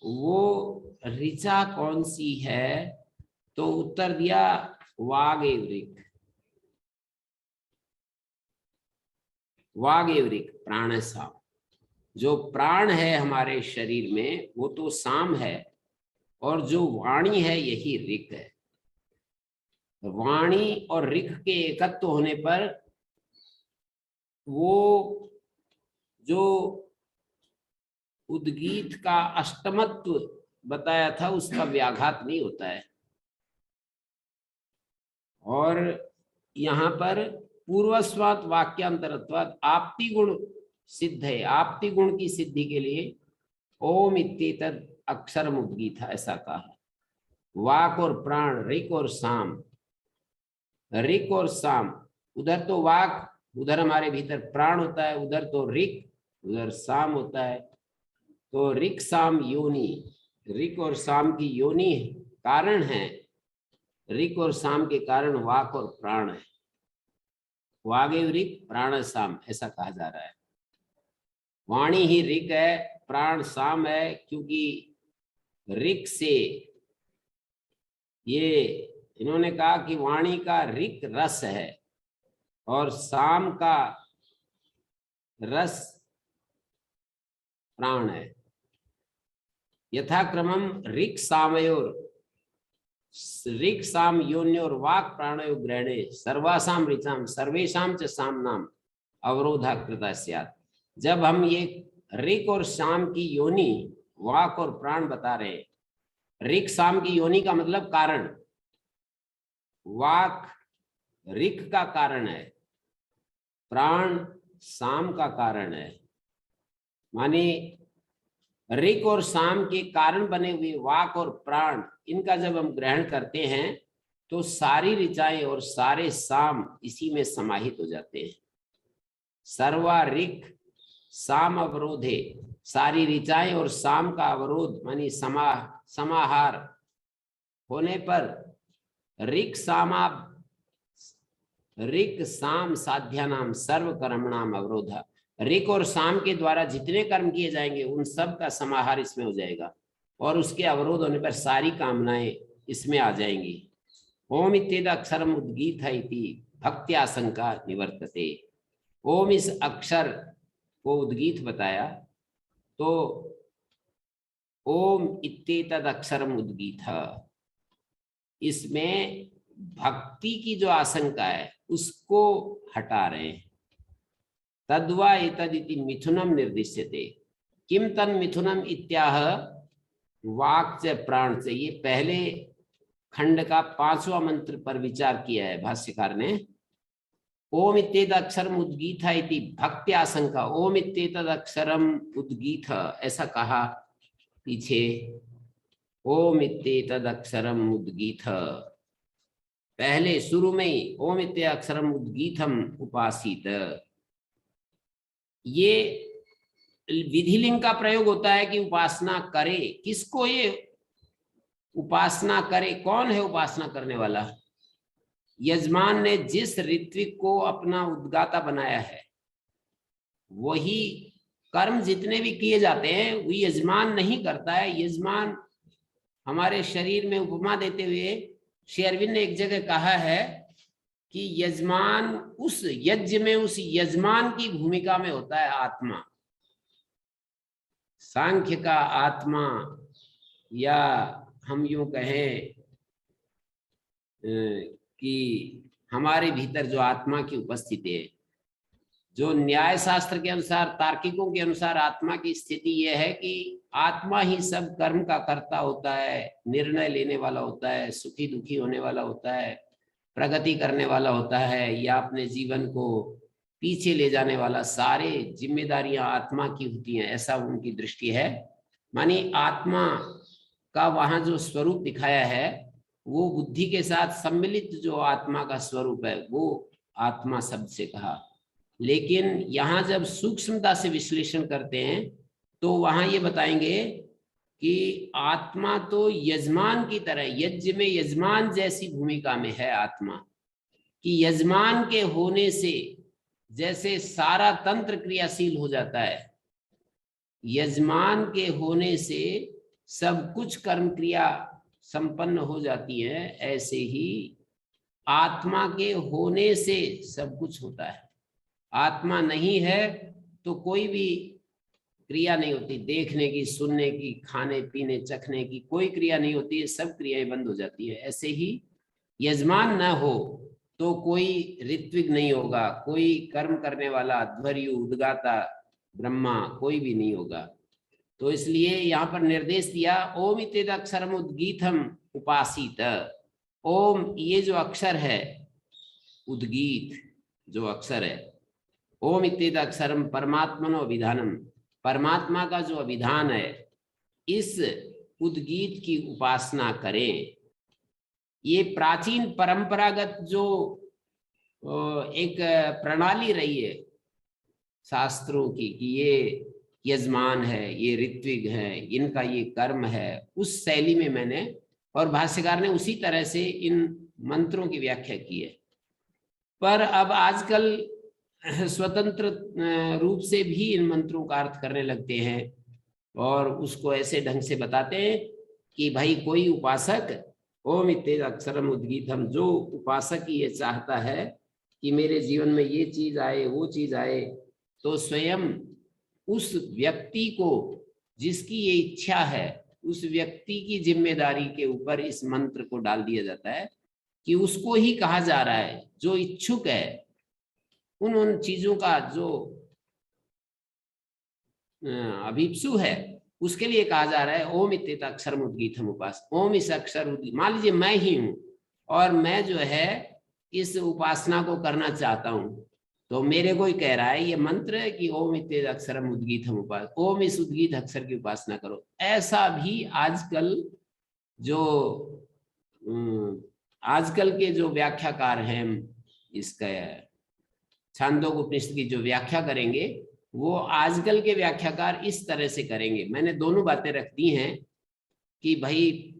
वो ऋचा कौन सी है? तो उत्तर दिया वाग एव ऋक। वाग एव ऋक प्राण साम, जो प्राण है हमारे शरीर में वो तो साम है, और जो वाणी है यही ऋक है। वाणी और ऋक के एकत्व होने पर वो जो उद्गीत का अष्टमत्व बताया था उसका व्याघात नहीं होता है। और यहाँ पर पूर्वस्वात वाक्यांतरत्वात् आपति गुण सिद्ध है। आपति गुण की सिद्धि के लिए ओम इत्येतद् अक्षरम उद्गीत, ऐसा कहा। वाक और प्राण, ऋक और साम, ऋक और साम, उधर तो वाक, उधर हमारे भीतर प्राण होता है, उधर तो ऋक, उधर साम होता है। तो ऋक साम योनि, ऋक और साम की योनि कारण है, ऋक और साम के कारण वाक और प्राण है। वागेव ऋक प्राण साम, ऐसा कहा जा रहा है। वाणी ही ऋक है, प्राण साम है, क्योंकि ऋक से ये इन्होंने कहा कि वाणी का ऋक रस है और साम का रस प्राण है। यथाक्रमम ऋक सामयोर, ऋक साम योन्योर वाक प्राणयो ग्रहणे सर्वासाम ऋचाम सर्वेशाम च सामनाम अवरोधा कृता स्यात्। जब हम ये ऋक और साम की योनि, वाक और प्राण बता रहे हैं, ऋक साम की योनि का मतलब कारण, वाक ऋक का कारण है, प्राण साम का कारण है। माने ऋक और साम के कारण बने हुए वाक और प्राण, इनका जब हम ग्रहण करते हैं तो सारी ऋचाएं और सारे साम इसी में समाहित हो जाते हैं। सर्वा ऋक साम अवरोधे, सारी ऋचाएं और साम का अवरोध मानी समाहार होने पर ऋक साम साध्यानाम सर्व कर्मणाम अवरोधा, ऋक और साम के द्वारा जितने कर्म किए जाएंगे उन सब का समाहार इसमें हो जाएगा, और उसके अवरोध होने पर सारी कामनाएं इसमें आ जाएंगी। ओम इत्येतद् अक्षरम उद्गीत इति भक्त्याशंका निवर्तते। ओम इस अक्षर को उद्गीत बताया, तो ओम इत्येतद अक्षरम उद्गीत, इसमें भक्ति की जो आशंका है उसको हटा रहे हैं। तद्वा एतदिति मिथुनम निर्दिश्यते, किम तन मिथुनम इत्याह वाक् से प्राण से, ये पहले खंड का 5वां मंत्र पर विचार किया है भाष्यकार ने। ओम इत्येतद अक्षरम उद्गीत इति भक्ति आशंका, ओम इत्येतद अक्षरम उद्गीत ऐसा कहा पीछे, ओम इत्येतद अक्षरम उद्गीत, पहले शुरू में ही ओम इत्येतद अक्षरम उद्गीतम उपासित, ये विधिलिंग का प्रयोग होता है कि उपासना करे। किसको ये उपासना करे? कौन है उपासना करने वाला? यजमान ने जिस ऋत्विक को अपना उद्गाता बनाया है, वही कर्म जितने भी किए जाते हैं वो यजमान नहीं करता है। यजमान हमारे शरीर में उपमा देते हुए श्री अरविंद ने एक जगह कहा है कि यजमान उस यज्ञ में उस यजमान की भूमिका में होता है आत्मा। सांख्य का आत्मा, या हम यूं कहें कि हमारे भीतर जो आत्मा की उपस्थिति है, जो न्याय शास्त्र के अनुसार, तार्किकों के अनुसार आत्मा की स्थिति यह है कि आत्मा ही सब कर्म का कर्ता होता है, निर्णय लेने वाला होता है, सुखी दुखी होने वाला होता है, प्रगति करने वाला होता है, या अपने जीवन को पीछे ले जाने वाला, सारे जिम्मेदारियां आत्मा की होती हैं, ऐसा उनकी दृष्टि है। मानी आत्मा का वहां जो स्वरूप दिखाया है वो बुद्धि के साथ सम्मिलित जो आत्मा का स्वरूप है वो आत्मा शब्द से कहा। लेकिन यहाँ जब सूक्ष्मता से विश्लेषण करते हैं तो वहां ये बताएंगे कि आत्मा तो यजमान की तरह, यज्ञ में यजमान जैसी भूमिका में है आत्मा, कि यजमान के होने से जैसे सारा तंत्र क्रियाशील हो जाता है, यजमान के होने से सब कुछ कर्म क्रिया संपन्न हो जाती है, ऐसे ही आत्मा के होने से सब कुछ होता है। आत्मा नहीं है तो कोई भी क्रिया नहीं होती, देखने की, सुनने की, खाने पीने चखने की कोई क्रिया नहीं होती है, सब क्रियाएं बंद हो जाती है। ऐसे ही यजमान न हो तो कोई ऋत्विक नहीं होगा, कोई कर्म करने वाला ध्वर्यु, उद्गाता, ब्रह्मा कोई भी नहीं होगा। तो इसलिए यहाँ पर निर्देश दिया ओम इत्येतद अक्षरम उद्गीतम उपासित। ओम ये जो अक्षर है, उद्गीत जो अक्षर है, ओम इत्येतद अक्षरम परमात्मनो अभिधानम, परमात्मा का जो अभिधान है, इस उद्गीत की उपासना करें। ये प्राचीन परंपरागत जो एक प्रणाली रही है शास्त्रों की कि ये यजमान है, ये ऋत्विक है, इनका ये कर्म है, उस शैली में मैंने, और भाष्यकार ने उसी तरह से इन मंत्रों की व्याख्या की है। पर अब आजकल स्वतंत्र रूप से भी इन मंत्रों का अर्थ करने लगते हैं और उसको ऐसे ढंग से बताते हैं कि भाई कोई उपासक ओम इत्येतद अक्षरम उद्गीतम, जो उपासक ये चाहता है कि मेरे जीवन में ये चीज आए, वो चीज आए, तो स्वयं उस व्यक्ति को जिसकी ये इच्छा है, उस व्यक्ति की जिम्मेदारी के ऊपर इस मंत्र को डाल दिया जाता है कि उसको ही कहा जा रहा है, जो इच्छुक है उन चीजों का, जो अभिप्सु है, उसके लिए कहा जा रहा है ओम इत्येतद अक्षरम उद्गीतम उपास। ओम इस अक्षर, मान लीजिए मैं ही हूं और मैं जो है इस उपासना को करना चाहता हूं, तो मेरे को ही कह रहा है ये मंत्र कि ओम इत्येतद अक्षरम उद्गीतम उपास, ओम इस उद्गीत अक्षर की उपासना करो। ऐसा भी आजकल के जो व्याख्याकार हैं, इसका छांदोग्य उपनिषद की जो व्याख्या करेंगे वो आजकल के व्याख्याकार इस तरह से करेंगे। मैंने दोनों बातें रख दी हैं कि भाई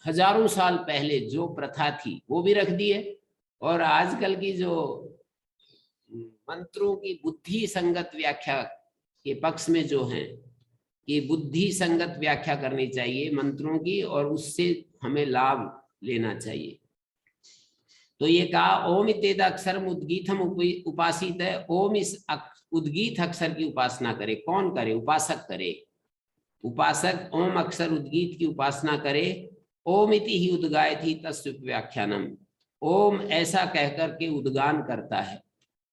हजारों साल पहले जो प्रथा थी वो भी रख दी है, और आजकल की जो मंत्रों की बुद्धि संगत व्याख्या के पक्ष में जो है कि बुद्धि संगत व्याख्या करनी चाहिए मंत्रों की और उससे हमें लाभ लेना चाहिए। तो ये कहा ओम इत्येत अक्षरम उद्गीतम उपासित है, ओम इस उद्गीत अक्षर की उपासना करे। कौन करे? उपासक करे। उपासक ओम अक्षर उद्गीत की उपासना करे। ओम इति ही उद्गायति तस्य व्याख्यानम, ओम ऐसा कहकर के उद्गान करता है।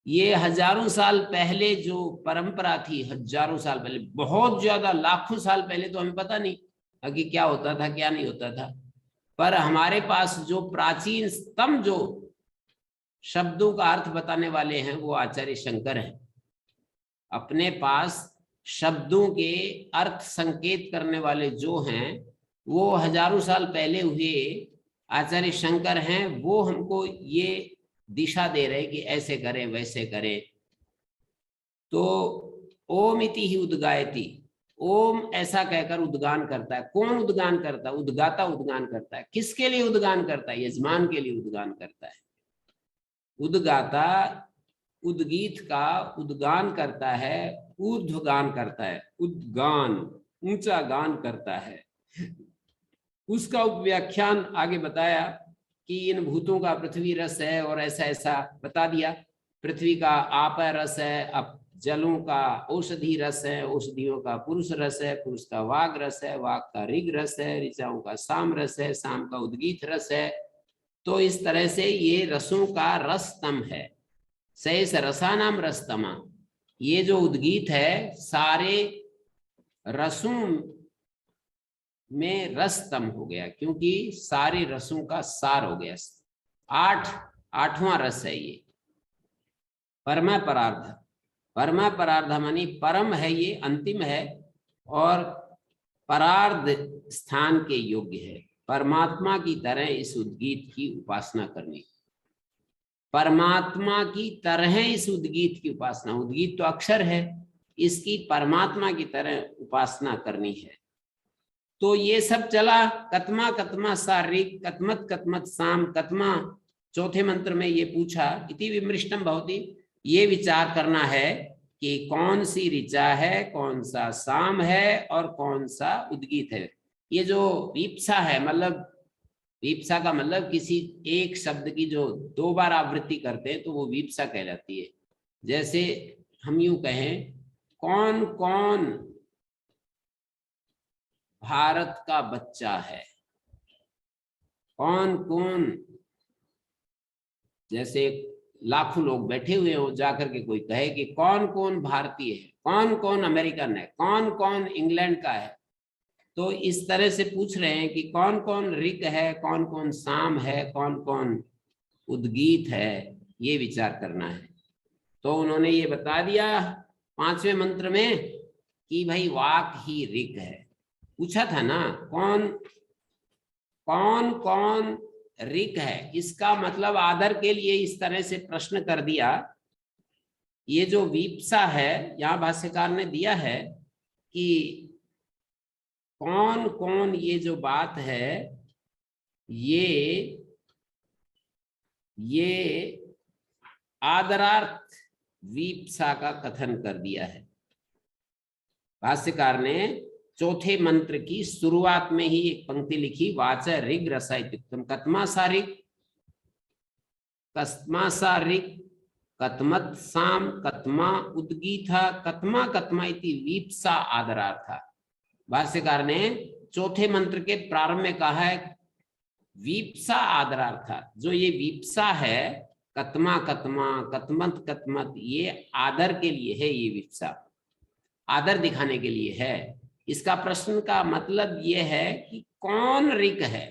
ये हजारों साल पहले जो परंपरा थी, हजारों साल पहले, बहुत ज्यादा, लाखों साल पहले तो हमें पता नहीं कि क्या होता था क्या नहीं होता था, पर हमारे पास जो प्राचीनतम जो शब्दों का अर्थ बताने वाले हैं वो आचार्य शंकर हैं। अपने पास शब्दों के अर्थ संकेत करने वाले जो हैं वो हजारों साल पहले हुए आचार्य शंकर हैं। वो हमको ये दिशा दे रहे कि ऐसे करें वैसे करें। तो ओम इति ही उद्गायति, ओम ऐसा कहकर उद्गान करता है। कौन उद्गान करता है? उद्गाता उद्गान करता है। किसके लिए उद्गान करता है? यजमान के लिए उद्गान करता है। उद्गाता उद्गीत का उद्गान करता है, ऊर्ध्वगान करता है, उद्गान ऊंचा गान करता है। उसका व्याख्यान आगे बताया कि इन भूतों का पृथ्वी रस है और ऐसा ऐसा बता दिया। पृथ्वी का आप रस है, अब जलों का औषधि रस है, औषधियों का पुरुष रस है, पुरुष का वाग रस है, वाग का ऋग रस है, ऋचाओं का साम रस है, साम का उद्गीत रस है। तो इस तरह से ये रसों का रसतम है। शेष रसानाम रसतमा, ये जो उद्गीत है सारे रसों में रसतम हो गया, क्योंकि सारे रसों का सार हो गया। आठवां रस है ये परमा परार्ध। परमा परार्ध मानी परम है, ये अंतिम है और परार्ध स्थान के योग्य है। परमात्मा की तरह इस उद्गीत की उपासना करनी, परमात्मा की तरह इस उद्गीत की उपासना, उद्गीत तो अक्षर है, इसकी परमात्मा की तरह उपासना करनी है। तो ये सब चला। कतमा कतमा सा ऋक्, कतमत कतमत साम, कतमा चौथे मंत्र में ये पूछा इति विमृष्टम भवति, ये विचार करना है कि कौन सी ऋचा है, कौन सा साम है और कौन सा उद्गीत है। ये जो वीप्सा है, मतलब वीप्सा का मतलब किसी एक शब्द की जो दो बार आवृत्ति करते हैं तो वो वीप्सा कहलाती है। जैसे हम यूं कहें, कौन कौन भारत का बच्चा है, कौन कौन, जैसे लाखों लोग बैठे हुए हो, जाकर के कोई कहे कि कौन कौन भारतीय है, कौन कौन अमेरिकन है, कौन कौन इंग्लैंड का है। तो इस तरह से पूछ रहे हैं कि कौन कौन ऋक है, कौन कौन साम है, कौन कौन उद्गीत है, ये विचार करना है। तो उन्होंने ये बता दिया पांचवें मंत्र में कि भाई वाक ही ऋक है। पूछा था ना कौन कौन कौन ऋक है, इसका मतलब आदर के लिए इस तरह से प्रश्न कर दिया। ये जो वीप्सा है, यहां भाष्यकार ने दिया है कि कौन कौन, ये जो बात है ये आदरार्थ वीप्सा का कथन कर दिया है। भाष्यकार ने चौथे मंत्र की शुरुआत में ही एक पंक्ति लिखी, वाच ऋग रसा इत्युक्तम, कतमा सा ऋग, कस्मा सा ऋग, कतमत साम, कतमा उद्गीथा, कतमा कतमा इति वीप्सा आदरार्था। भाष्यकार ने चौथे मंत्र के प्रारंभ में कहा है वीप्सा आदरार्था। जो ये वीप्सा है, कतमा कतमा, कतमत कतमत, ये आदर के लिए है, ये वीप्सा आदर दिखाने के लिए है। इसका प्रश्न का मतलब ये है कि कौन ऋक है।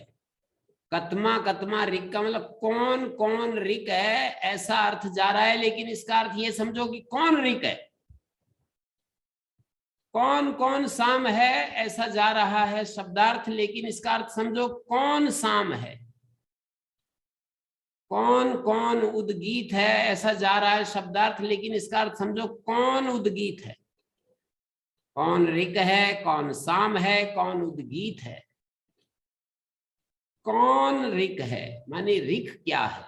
कतमा कतमा ऋक का मतलब कौन कौन ऋक है, ऐसा अर्थ जा रहा है, लेकिन इसका अर्थ ये समझो कि कौन ऋक है, कौन कौन साम है, ऐसा जा रहा है शब्दार्थ, लेकिन इसका अर्थ समझो कौन साम है। कौन कौन उद्गीत है, ऐसा जा रहा है शब्दार्थ, लेकिन इसका अर्थ समझो कौन उद्गीत है। कौन ऋक है, कौन साम है, कौन उद्गीत है। कौन ऋक है माने ऋक क्या है,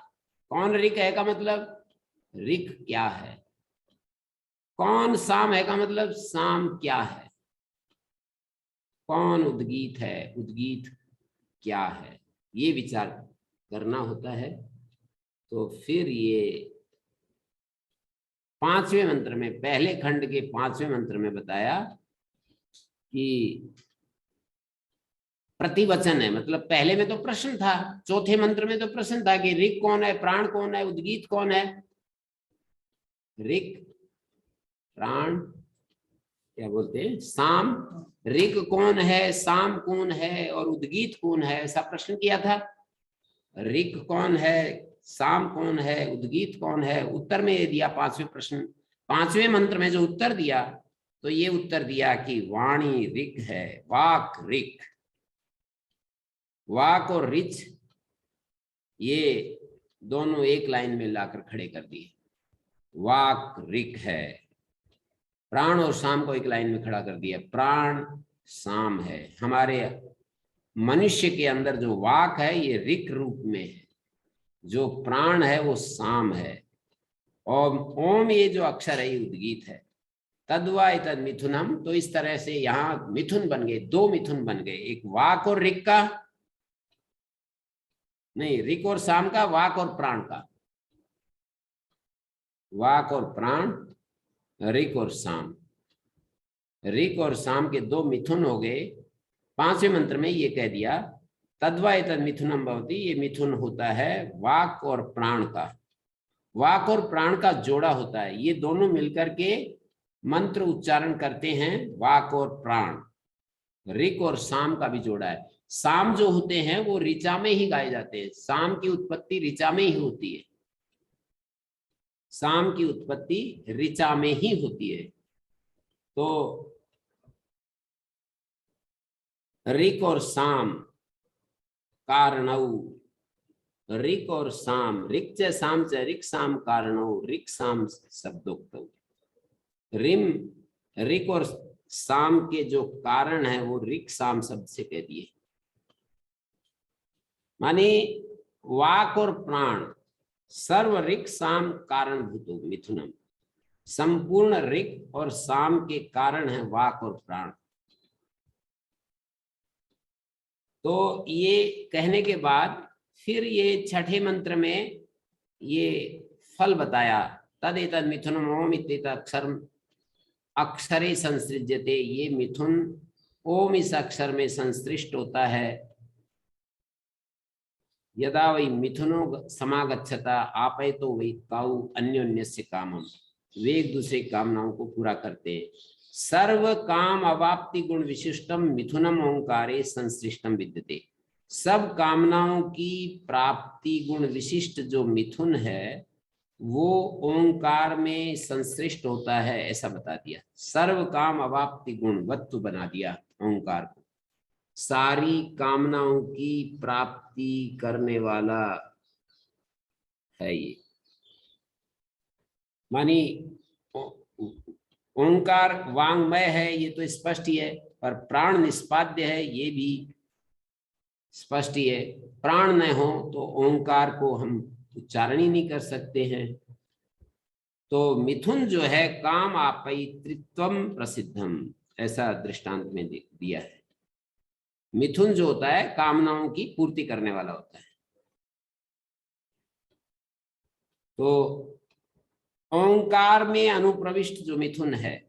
कौन ऋक है का मतलब ऋक क्या है, कौन साम है का मतलब साम क्या है, कौन उद्गीत है, उद्गीत क्या है, ये विचार करना होता है। तो फिर ये 5वें मंत्र में, पहले खंड के 5वें मंत्र में बताया कि प्रतिवचन है, मतलब पहले में तो प्रश्न था, चौथे मंत्र में तो प्रश्न था कि ऋक कौन है, प्राण कौन है, उद्गीत कौन है। ऋक, प्राण, क्या बोलते हैं, साम। ऋक कौन है, साम कौन है और उद्गीत कौन है, ऐसा प्रश्न किया था। ऋक कौन है, साम कौन है, उद्गीत कौन है। उत्तर में ये दिया 5वें प्रश्न, 5वें मंत्र में जो उत्तर दिया, तो ये उत्तर दिया कि वाणी ऋक है, वाक ऋक। वाक और रिच ये दोनों एक लाइन में लाकर खड़े कर दिए। वाक ऋक है, प्राण और साम को एक लाइन में खड़ा कर दिया, प्राण साम है। हमारे मनुष्य के अंदर जो वाक है ये ऋक रूप में है, जो प्राण है वो साम है, और ओम ये जो अक्षर है ये उद्गीत है। तद्वा तद मिथुनम, तो इस तरह से यहाँ मिथुन बन गए, 2 मिथुन बन गए, एक वाक और ऋक का, नहीं ऋक और साम का, वाक और प्राण का। वाक और प्राण, ऋक और साम, ऋक और साम के 2 मिथुन हो गए। 5वें मंत्र में ये कह दिया तद्वा तद मिथुनम भवति, ये मिथुन होता है वाक और प्राण का। वाक और प्राण का जोड़ा होता है, ये दोनों मिलकर के मंत्र उच्चारण करते हैं, वाक और प्राण। ऋक और साम का भी जोड़ा है। साम जो होते हैं वो ऋचा में ही गाए जाते हैं, साम की उत्पत्ति ऋचा में ही होती है, साम की उत्पत्ति ऋचा में ही होती है। तो ऋक और साम कारणौ, ऋक और साम, ऋक च साम च ऋक साम कारणौ, ऋक साम शब्दोक्तौ। रिम, ऋक और साम के जो कारण है वो ऋक साम शब्द से कह दिए। माने वाक और प्राण सर्व ऋक साम कारण भूतो मिथुनम, संपूर्ण ऋक और साम के कारण है वाक और प्राण। तो ये कहने के बाद फिर ये छठे मंत्र में ये फल बताया, तद एतद मिथुनम ओम इत्येतत् अक्षर अक्षरे संसृज्यते, ये मिथुन ओम इस अक्षर में संश्लिष्ट होता है। यदा वै मिथुनो समागच्छता आपयतो वै ताउ अन्योन्यस्य कामम, वे एक दूसरे कामनाओं को पूरा करते हैं। सर्व काम अवाप्ति गुण विशिष्टम मिथुनम ओंकारे संश्लिष्टम विद्यते, सब कामनाओं की प्राप्ति गुण विशिष्ट जो मिथुन है वो ओंकार में संश्लिष्ट होता है, ऐसा बता दिया। सर्व काम अवाप्ति गुण वत्तु बना दिया ओंकार को, सारी कामनाओं की प्राप्ति करने वाला है ये। मानी ओंकार वांगमय है, ये तो स्पष्ट ही है, पर प्राण निष्पाद्य है, ये भी स्पष्ट ही है। प्राण न हो तो ओंकार को हम उच्चारण ही नहीं कर सकते हैं। तो मिथुन जो है काम आपैतृत्वम प्रसिद्धम, ऐसा दृष्टांत में दिया है। मिथुन जो होता है कामनाओं की पूर्ति करने वाला होता है। तो ओंकार में अनुप्रविष्ट जो मिथुन है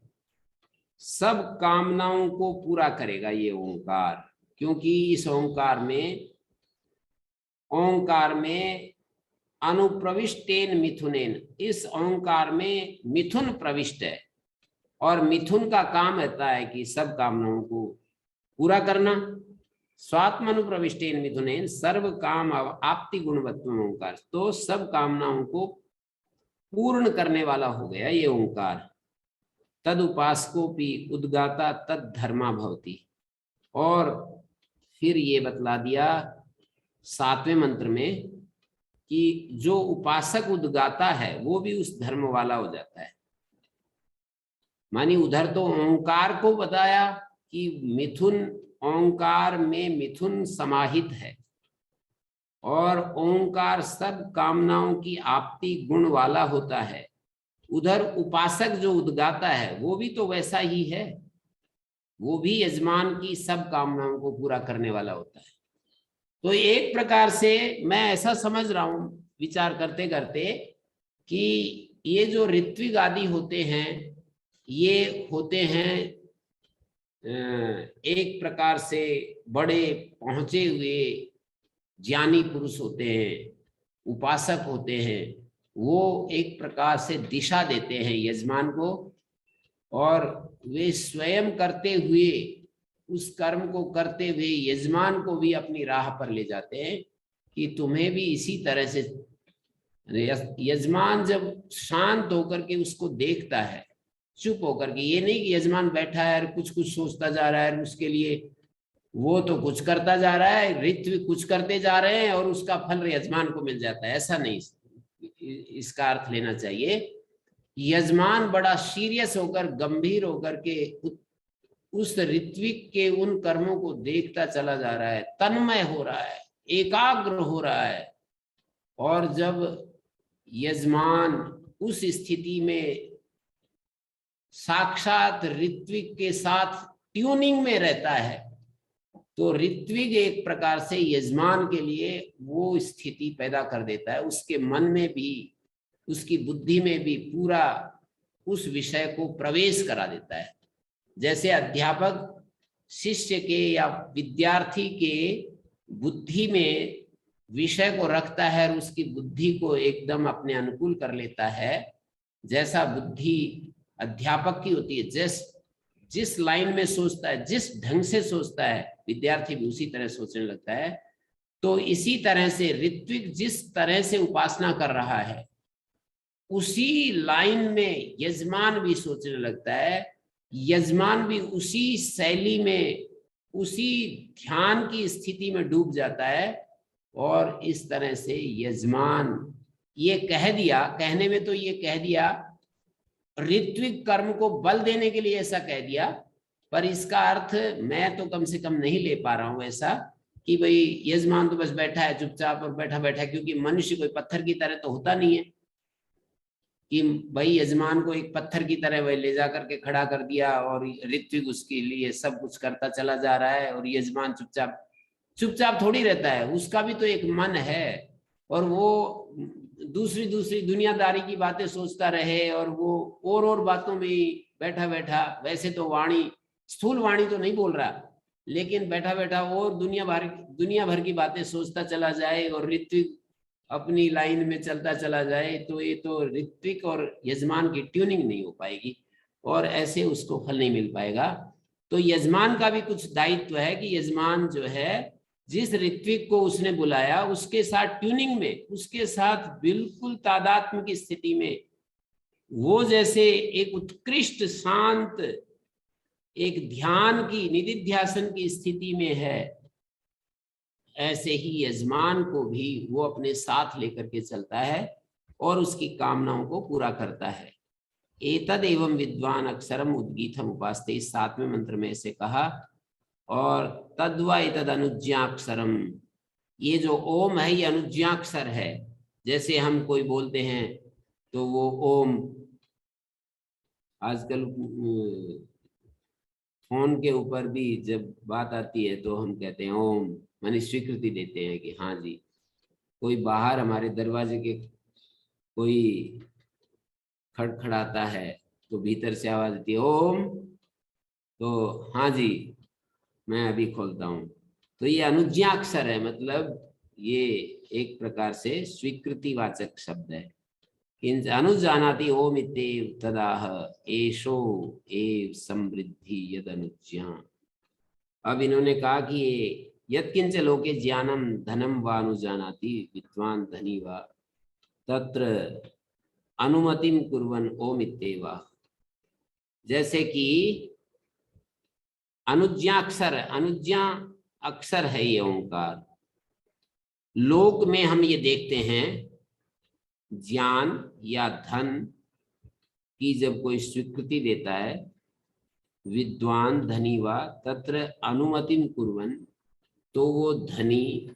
सब कामनाओं को पूरा करेगा ये ओंकार, क्योंकि इस ओंकार में अनुप्रविष्टेन मिथुनेन, इस ओंकार में मिथुन प्रविष्ट है, और मिथुन का काम रहता है कि सब कामनाओं को पूरा करना। स्वात्मनुप्रविष्टेन मिथुनेन सर्व काम आपति गुणवत्तम ओंकार, तो सब कामनाओं को पूर्ण करने वाला हो गया ये ओंकार। तद उपासकोपि उद्गाता तद धर्मा भवति, और फिर ये बतला दिया 7वें मंत्र में कि जो उपासक उद्गाता है वो भी उस धर्म वाला हो जाता है। मानी उधर तो ओंकार को बताया कि मिथुन, ओंकार में मिथुन समाहित है और ओंकार सब कामनाओं की आपती गुण वाला होता है। उधर उपासक जो उद्गाता है वो भी तो वैसा ही है, वो भी यजमान की सब कामनाओं को पूरा करने वाला होता है। तो एक प्रकार से मैं ऐसा समझ रहा हूं विचार करते करते कि ये जो ऋत्विक आदि होते हैं ये होते हैं एक प्रकार से बड़े पहुंचे हुए ज्ञानी पुरुष होते हैं, उपासक होते हैं। वो एक प्रकार से दिशा देते हैं यजमान को, और वे स्वयं करते हुए, उस कर्म को करते हुए यजमान को भी अपनी राह पर ले जाते हैं कि तुम्हें भी इसी तरह से। यजमान जब शांत होकर के उसको देखता है, चुप होकर के, ये नहीं कि यजमान बैठा है और कुछ कुछ सोचता जा रहा है, उसके लिए वो तो कुछ करता जा रहा है, ऋत्विक कुछ करते जा रहे हैं और उसका फल यजमान को मिल जाता है, ऐसा नहीं इसका अर्थ लेना चाहिए। यजमान बड़ा सीरियस होकर, गंभीर होकर के उस ऋत्विक के उन कर्मों को देखता चला जा रहा है, तन्मय हो रहा है, एकाग्र हो रहा है। और जब यजमान उस स्थिति में साक्षात ऋत्विक के साथ ट्यूनिंग में रहता है, तो ऋत्विक एक प्रकार से यजमान के लिए वो स्थिति पैदा कर देता है, उसके मन में भी, उसकी बुद्धि में भी पूरा उस विषय को प्रवेश करा देता है। जैसे अध्यापक शिष्य के या विद्यार्थी के बुद्धि में विषय को रखता है और उसकी बुद्धि को एकदम अपने अनुकूल कर लेता है, जैसा बुद्धि अध्यापक की होती है, जिस लाइन में सोचता है, जिस ढंग से सोचता है, विद्यार्थी भी उसी तरह सोचने लगता है। तो इसी तरह से ऋत्विक जिस तरह से उपासना कर रहा है, उसी लाइन में यजमान भी सोचने लगता है, यजमान भी उसी शैली में, उसी ध्यान की स्थिति में डूब जाता है। और इस तरह से यजमान ये कह दिया, कहने में तो ये कह दिया, ऋत्विक कर्म को बल देने के लिए ऐसा कह दिया, पर इसका अर्थ मैं तो कम से कम नहीं ले पा रहा हूं ऐसा कि भाई यजमान तो बस बैठा है चुपचाप और बैठा बैठा, क्योंकि मनुष्य कोई पत्थर की तरह तो होता नहीं है कि भाई यजमान को एक पत्थर की तरह वही ले जाकर के खड़ा कर दिया और ऋत्विक उसके लिए सब कुछ करता चला जा रहा है और यजमान चुपचाप चुपचाप थोड़ी रहता है, उसका भी तो एक मन है और वो दूसरी दूसरी दुनियादारी की बातें सोचता रहे और वो और बातों में बैठा बैठा, वैसे तो वाणी, स्थूल वाणी तो नहीं बोल रहा, लेकिन बैठा बैठा और दुनिया भर की बातें सोचता चला जाए और ऋत्विक अपनी लाइन में चलता चला जाए, तो ये तो ऋत्विक और यजमान की ट्यूनिंग नहीं हो पाएगी और ऐसे उसको फल नहीं मिल पाएगा। तो यजमान का भी कुछ दायित्व है कि यजमान जो है, जिस ऋत्विक को उसने बुलाया उसके साथ ट्यूनिंग में, उसके साथ बिल्कुल तादात्म्य की स्थिति में, वो जैसे एक उत्कृष्ट शांत एक ध्यान की, निधिध्यासन की स्थिति में है, ऐसे ही यजमान को भी वो अपने साथ लेकर के चलता है और उसकी कामनाओं को पूरा करता है। एतद एवं विद्वान अक्षरम उद्गीतम उपास्ते, इस 7वें मंत्र में ऐसे कहा। और तद्वा एतद अनुज्ञाक्षरम, ये जो ओम है ये अनुज्ञाक्षर है। जैसे हम कोई बोलते हैं तो वो ओम, आजकल फोन के ऊपर भी जब बात आती है तो हम कहते हैं ओम, मानी स्वीकृति देते हैं कि हाँ जी। कोई बाहर हमारे दरवाजे के कोई खड़खड़ाता है तो भीतर से आवाज आती है ओम, तो हाँ जी मैं अभी खोलता हूँ। तो ये अनुज्ञाक्षर है, मतलब ये एक प्रकार से स्वीकृतिवाचक शब्द है। किंच अनुजानाति ओम इत्येव तदाह एषो एव समृद्धि यद अनुज्ञा। अब इन्होंने कहा कि यत्किंच लोके ज्ञानम धनम वा अनुजानाति विद्वान धनी वा तत्र अनुमतिम कुर्वन् ओम इत्येव। जैसे कि अनुज्ञाक्षर, अनुज्ञा अक्षर है ये ओंकार। लोक में हम ये देखते हैं ज्ञान या धन की जब कोई स्वीकृति देता है, विद्वान धनी वा तत्र अनुमतिम कुर्वन्, तो वो धनी,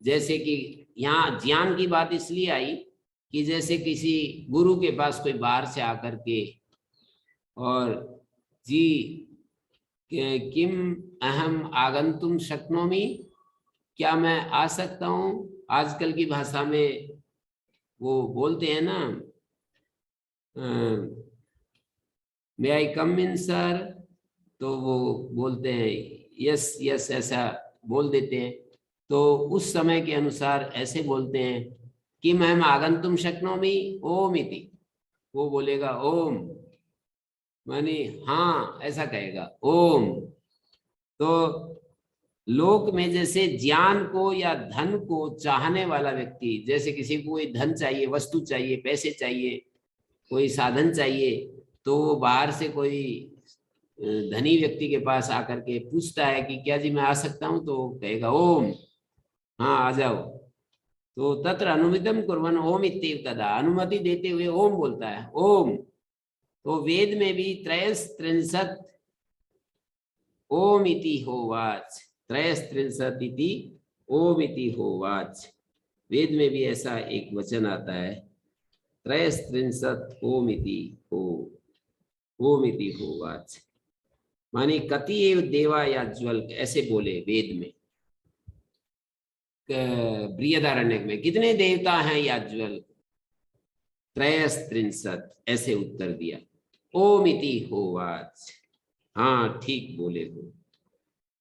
जैसे कि यहाँ ज्ञान की बात इसलिए आई कि जैसे किसी गुरु के पास कोई बाहर से आकर के और जी किम अहम आगंतुम शक्नोमि, क्या मैं आ सकता हूँ, आजकल की भाषा में वो बोलते हैं ना, मे आई कम इन सर, तो वो बोलते हैं यस यस, ऐसा बोल देते हैं। तो उस समय के अनुसार ऐसे बोलते हैं कि मैम आगंतुम शक्नोमि ओम इति, वो बोलेगा ओम, माने हाँ ऐसा कहेगा ओम। तो लोक में जैसे ज्ञान को या धन को चाहने वाला व्यक्ति, जैसे किसी को कोई धन चाहिए, वस्तु चाहिए, पैसे चाहिए, कोई साधन चाहिए, तो वो बाहर से कोई धनी व्यक्ति के पास आकर के पूछता है कि क्या जी मैं आ सकता हूं, तो वो कहेगा ओम, हाँ आ जाओ। तो तत्र अनुमितम कुर्वन् ओम इत्येव तदा, अनुमति देते हुए ओम बोलता है ओम। तो वेद में भी त्रयस्त्रिंशत् ओम इति होवाच, त्रयस्त्रिंशत् इति ओम इति होवाच। वेद में भी ऐसा एक वचन आता है, त्रयस्त्रिंशत् ओम इति होवाच, माने कति एव देवा या ज्वल, ऐसे बोले वेद में। बृहदारण्यक में कितने देवता हैं याज्वल, त्रयस्त्रिंशत्, ऐसे उत्तर दिया। ओम इति होवाच, हाँ ठीक बोले हो।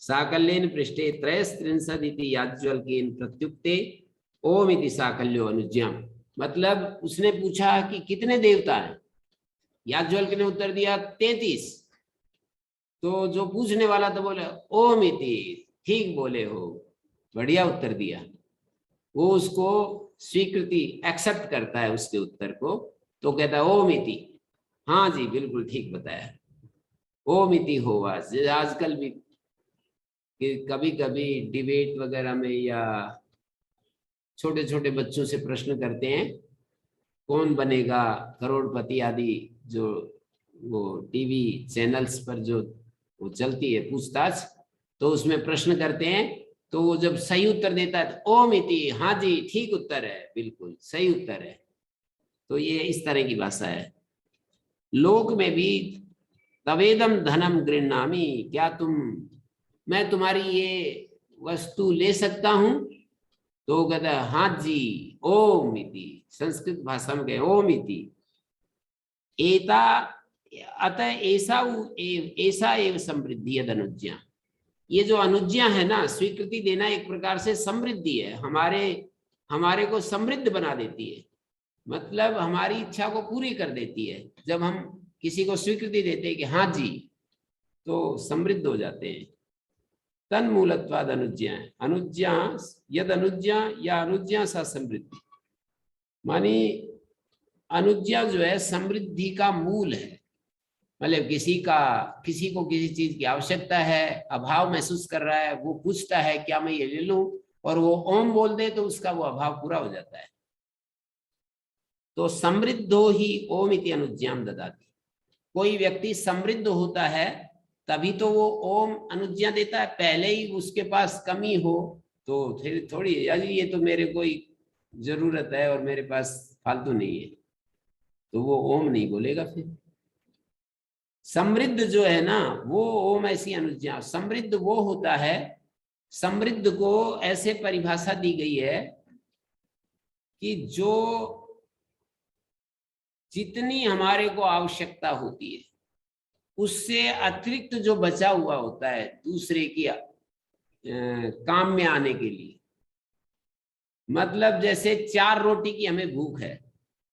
साकल्येन पृष्ठे त्रयस्त्रिंशत् इति याज्वल्केन प्रत्युक्ते ओम इति साकल्यो अनुज्ञाम, मतलब उसने पूछा कि कितने देवता हैं, याज्वल्क ने उत्तर दिया 33। तो जो पूछने वाला तो बोले ओम इति, ठीक बोले हो, बढ़िया उत्तर दिया। वो उसको स्वीकृति एक्सेप्ट करता है उसके उत्तर को, तो कहता है ओम इति, हाँ जी बिल्कुल ठीक बताया, ओम इति होवा। आजकल भी कभी कभी डिबेट वगैरह में या छोटे छोटे बच्चों से प्रश्न करते हैं कौन बनेगा करोड़पति आदि, जो वो टीवी चैनल्स पर जो वो चलती है पूछताछ, तो उसमें प्रश्न करते हैं, तो वो जब सही उत्तर देता है तो ओम इति, हाँ जी ठीक उत्तर है, बिल्कुल सही उत्तर है। तो ये इस तरह की भाषा है। लोक में भी तवेदम धनम गृह्णामि, क्या मैं तुम्हारी ये वस्तु ले सकता हूं, तो कहता है हाँ जी ओम इति, संस्कृत भाषा में कहे ओम इति। एता अतः ऐसा एव समृद्धि यद अनुज्ञा, ये जो अनुज्ञा है ना, स्वीकृति देना एक प्रकार से समृद्धि है, हमारे को समृद्ध बना देती है, मतलब हमारी इच्छा को पूरी कर देती है। जब हम किसी को स्वीकृति देते हैं कि हाँ जी, तो समृद्ध हो जाते हैं। तन मूलत्वाद अनुज्ञा, अनुज्ञा यद अनुज्ञा या अनुज्ञा सा समृद्धि, मानी अनुज्ञा जो है समृद्धि का मूल है। मतलब किसी को किसी चीज की आवश्यकता है, अभाव महसूस कर रहा है, वो पूछता है क्या मैं ये ले लूं, और वो ओम बोल दे तो उसका वो अभाव पूरा हो जाता है। तो समृद्धो ही ओम इति अनुज्ञाम ददाति, कोई व्यक्ति समृद्ध होता है तभी तो वो ओम अनुज्ञा देता है। पहले ही उसके पास कमी हो तो फिर थोड़ी यानी ये तो मेरे कोई जरूरत है और मेरे पास फालतू नहीं है, तो वो ओम नहीं बोलेगा। फिर समृद्ध जो है ना वो ओम ऐसी अनुज्ञा, समृद्ध वो होता है, समृद्ध को ऐसे परिभाषा दी गई है कि जो जितनी हमारे को आवश्यकता होती है उससे अतिरिक्त जो बचा हुआ होता है दूसरे की काम में आने के लिए। मतलब जैसे 4 रोटी की हमें भूख है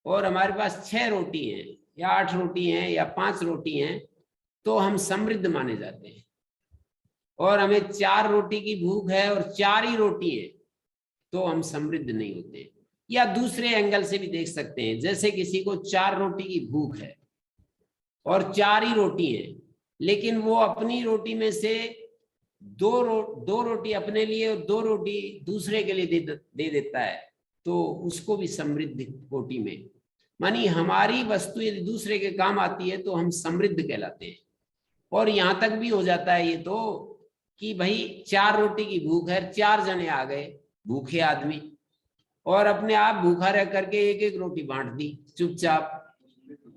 और हमारे पास 6 रोटी हैं या 8 रोटी हैं या 5 रोटी हैं, तो हम समृद्ध माने जाते हैं। और हमें 4 रोटी की भूख है और 4 ही रोटी है, तो हम समृद्ध नहीं होते। या दूसरे एंगल से भी देख सकते हैं, जैसे किसी को 4 रोटी की भूख है और 4 ही रोटी है, लेकिन वो अपनी रोटी में से दो रोटी अपने लिए और 2 रोटी दूसरे के लिए दे देता है, तो उसको भी समृद्ध कोटि में, मानी हमारी वस्तु यदि दूसरे के काम आती है तो हम समृद्ध कहलाते हैं। और यहां तक भी हो जाता है ये तो कि भाई 4 रोटी की भूख है, 4 जने आ गए भूखे आदमी और अपने आप भूखा रह करके एक एक रोटी बांट दी चुपचाप,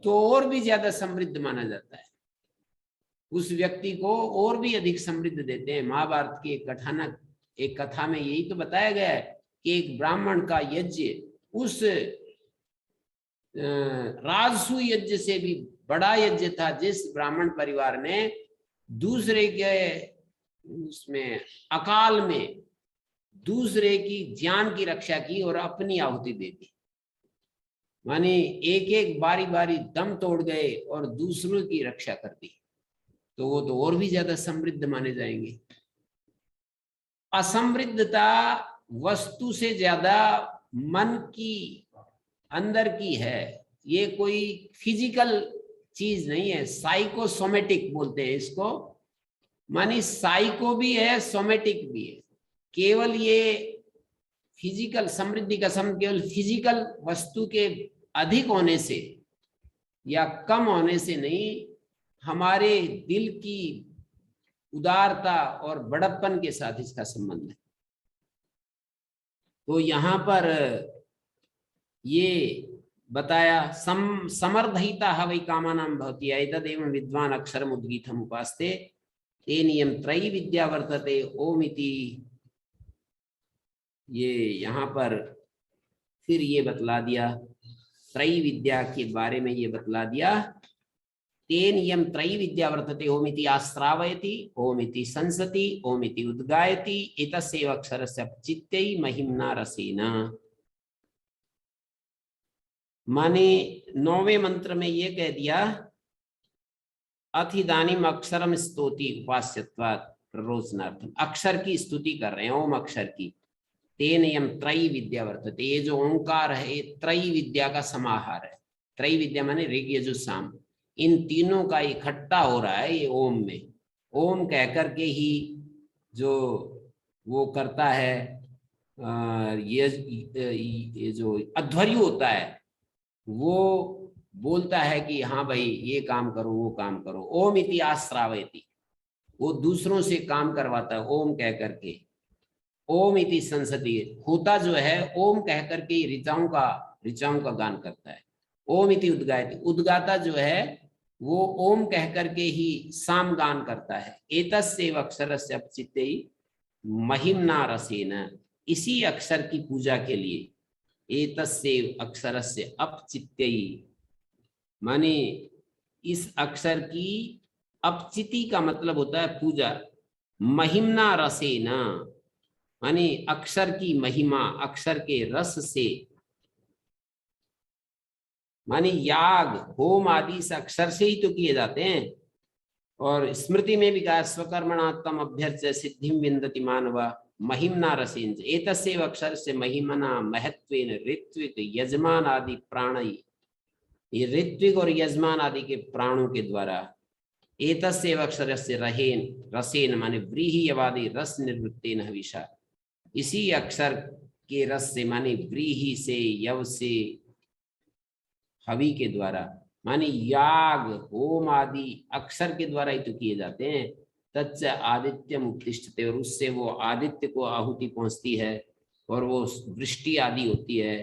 तो और भी ज्यादा समृद्ध माना जाता है, उस व्यक्ति को और भी अधिक समृद्ध देते हैं। महाभारत की एक कथा में यही तो बताया गया है कि एक ब्राह्मण का यज्ञ उस राजसू यज्ञ से भी बड़ा यज्ञ था, जिस ब्राह्मण परिवार ने दूसरे के उसमें अकाल में दूसरे की जान की रक्षा की और अपनी आहुति दे दी। माने एक एक बारी बारी दम तोड़ गए और दूसरों की रक्षा कर दी, तो वो तो और भी ज्यादा समृद्ध माने जाएंगे। असमृद्धता वस्तु से ज्यादा मन की अंदर की है, ये कोई फिजिकल चीज नहीं है। साइकोसोमेटिक बोलते हैं इसको, मानी साइको भी है, सोमेटिक भी है। केवल ये फिजिकल समृद्धि का सम केवल फिजिकल वस्तु के अधिक होने से या कम होने से नहीं, हमारे दिल की उदारता और बड़प्पन के साथ इसका संबंध है। तो यहाँ पर ये बताया समर्दहिता हवै कामानां भवति एतदेवं विद्वान् अक्षरम् उद्गीतम् उपास्ते तेनियं त्रयी विद्या वर्तते ओम इति। ये यहाँ पर फिर ये बतला दिया, त्रयी विद्या के बारे में ये बतला दिया। तेन यम त्रयी विद्या वर्तते ओमिति आश्रावयति ओमिति संसति ओमिति उद्गायति एतस्यैव अक्षरस्य चित्तै महिम्ना रसेन। माने 9वें मंत्र में ये कह दिया, अथिदानीम अक्षरम स्तोति उपास्यत्वात् प्ररोचनार्थम, अक्षर की स्तुति कर रहे हैं, ओम अक्षर की। तेन यम त्रयी विद्या वर्तते, ये जो ओंकार है ये त्रयी विद्या का समाहार है। त्रयी विद्या माने ऋग यजुः साम, इन तीनों का इकट्ठा हो रहा है ये ओम में। ओम कह करके ही जो वो करता है, ये जो अध्वर्यु होता है वो बोलता है कि हाँ भाई ये काम करो वो काम करो। ओम इति आश्रावयति, वो दूसरों से काम करवाता है ओम कह करके। ओम इति संसति, होता जो है ओम कह करके ऋचाओं का गान करता है। ओम इति उद्गायति, उद्गाता जो है वो ओम कह करके ही साम गान करता है। एतस्यैव अक्षरस्य अपचित्तै महिम्ना रसेन, इसी अक्षर की पूजा के लिए एतस्यैव अक्षरस्य अपचित्तै, माने इस अक्षर की अपचिति का मतलब होता है पूजा। महिम्ना रसेन माने अक्षर की महिमा, अक्षर के रस से, माने याग होम आदि से अक्षर से ही तो किए जाते हैं। और स्मृति में भी कहा स्वकर्मणात्म अभ्यर्च्य सिद्धिं विन्दति मानव महिम्ना रसेन। एतस्यैव अक्षर से महिमना महत्वेन ऋत्विक यजमान आदि प्राणई, ये ऋत्विक और यजमान आदि के प्राणों के द्वारा एतस्यैव अक्षरस्य रसेन माने व्रीहियवादि रस निर्वृत्तेन हविषा, इसी अक्षर के रस से माने व्रीहि से यव से हवि के द्वारा, माने याग होम आदि अक्षर के द्वारा ही तो किए जाते हैं। तच्च आदित्यम उत्तिष्ठते, और उससे वो आदित्य को आहुति पहुंचती है और वो वृष्टि आदि होती है,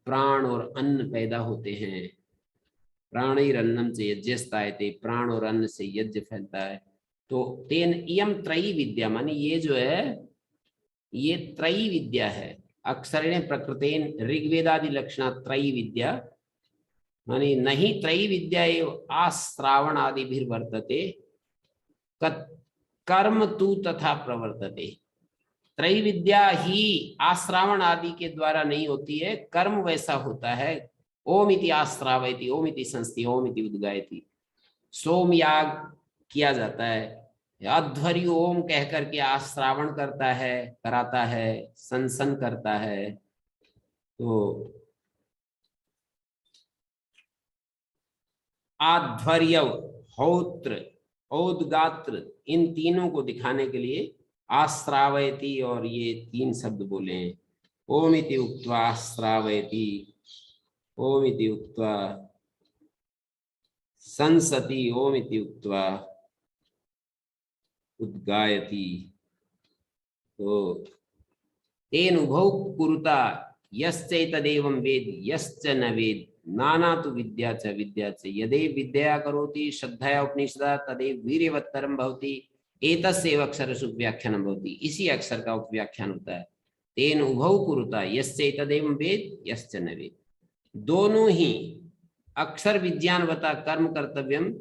प्राण और अन्न पैदा होते हैं। प्राणैरन्नम से यज्ञस्तायते, प्राण और अन्न से यज्ञ फैलता है। तो तेन इयम त्रयी विद्या, माने ये जो है ये त्रयी विद्या है। अक्षरेण प्रकृतेन ऋग्वेदादि लक्षणा त्रयी विद्या, माने नहीं त्रयी विद्या एव आश्रावण आदि भी वर्तते कर्म तु तथा प्रवर्तते। त्रयी विद्या ही आश्रावण आदि के द्वारा नहीं होती है, कर्म वैसा होता है। ओम इति आश्रावयति ओम इति संस्थि ओम इति उद्गायति, सोम याग किया जाता है। अध्वर्यु ओम कह करके आश्रावण करता है, कराता है, सनसन करता है। तो आध्वर्य होत्र औदगात्र इन तीनों को दिखाने के लिए आश्रावयति और ये तीन शब्द बोले हैं। ओम इति उक्त्वा आश्रावयति, ओम इति उक्त्वा संसति, ओम इति उक्त्वा उद्गायति। तो तेन उभौ कुरुता यश्चैतदेवं वेद यश्च न वेद नाना तो विद्या च यदेव विद्या करोति श्रद्धया उपनिषदा तदेव वीर्यवत्तरम भवति एतस्यैव अक्षरस्य उपव्याख्यानं भवति, इसी अक्षर का उपव्याख्यान होता है। तेन उभौ कुरुता यश्चैतदेवं वेद यश्च न वेद, दोनों ही अक्षर विज्ञानवता कर्म कर्तव्यम,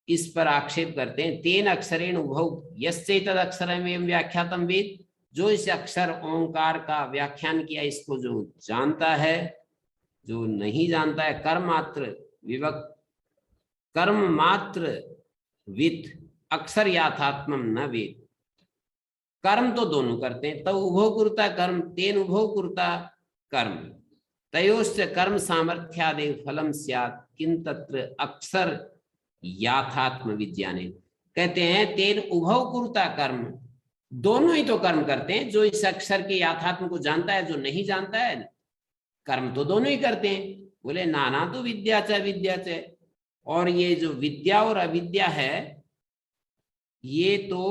इस पर आक्षेप करते हैं। तेन अक्षरेण उभौ यस्यैतद् अक्षरमेवं व्याख्यातम वेद, जो इस अक्षर ओंकार का व्याख्यान किया इसको जो जानता है, जो नहीं जानता है कर्म मात्र विवक्त, कर्म मात्र वित अक्षर याथात्मम न वेद। कर्म तो दोनों करते हैं, तब उभौ कुरुता कर्म, तेन उभौ कुरुता कर्म, तयोश्च कर्म सामर्थ्यादेव फलम स्यात् किं तत्र अक्षर याथात्म विज्ञाने। कहते हैं तेन उभौ कुरुता कर्म, दोनों ही तो कर्म करते हैं, जो इस अक्षर के याथात्म को जानता है, जो नहीं जानता है, कर्म तो दोनों ही करते हैं। बोले नाना तो विद्या च विद्या च, और ये जो विद्या और अविद्या है ये तो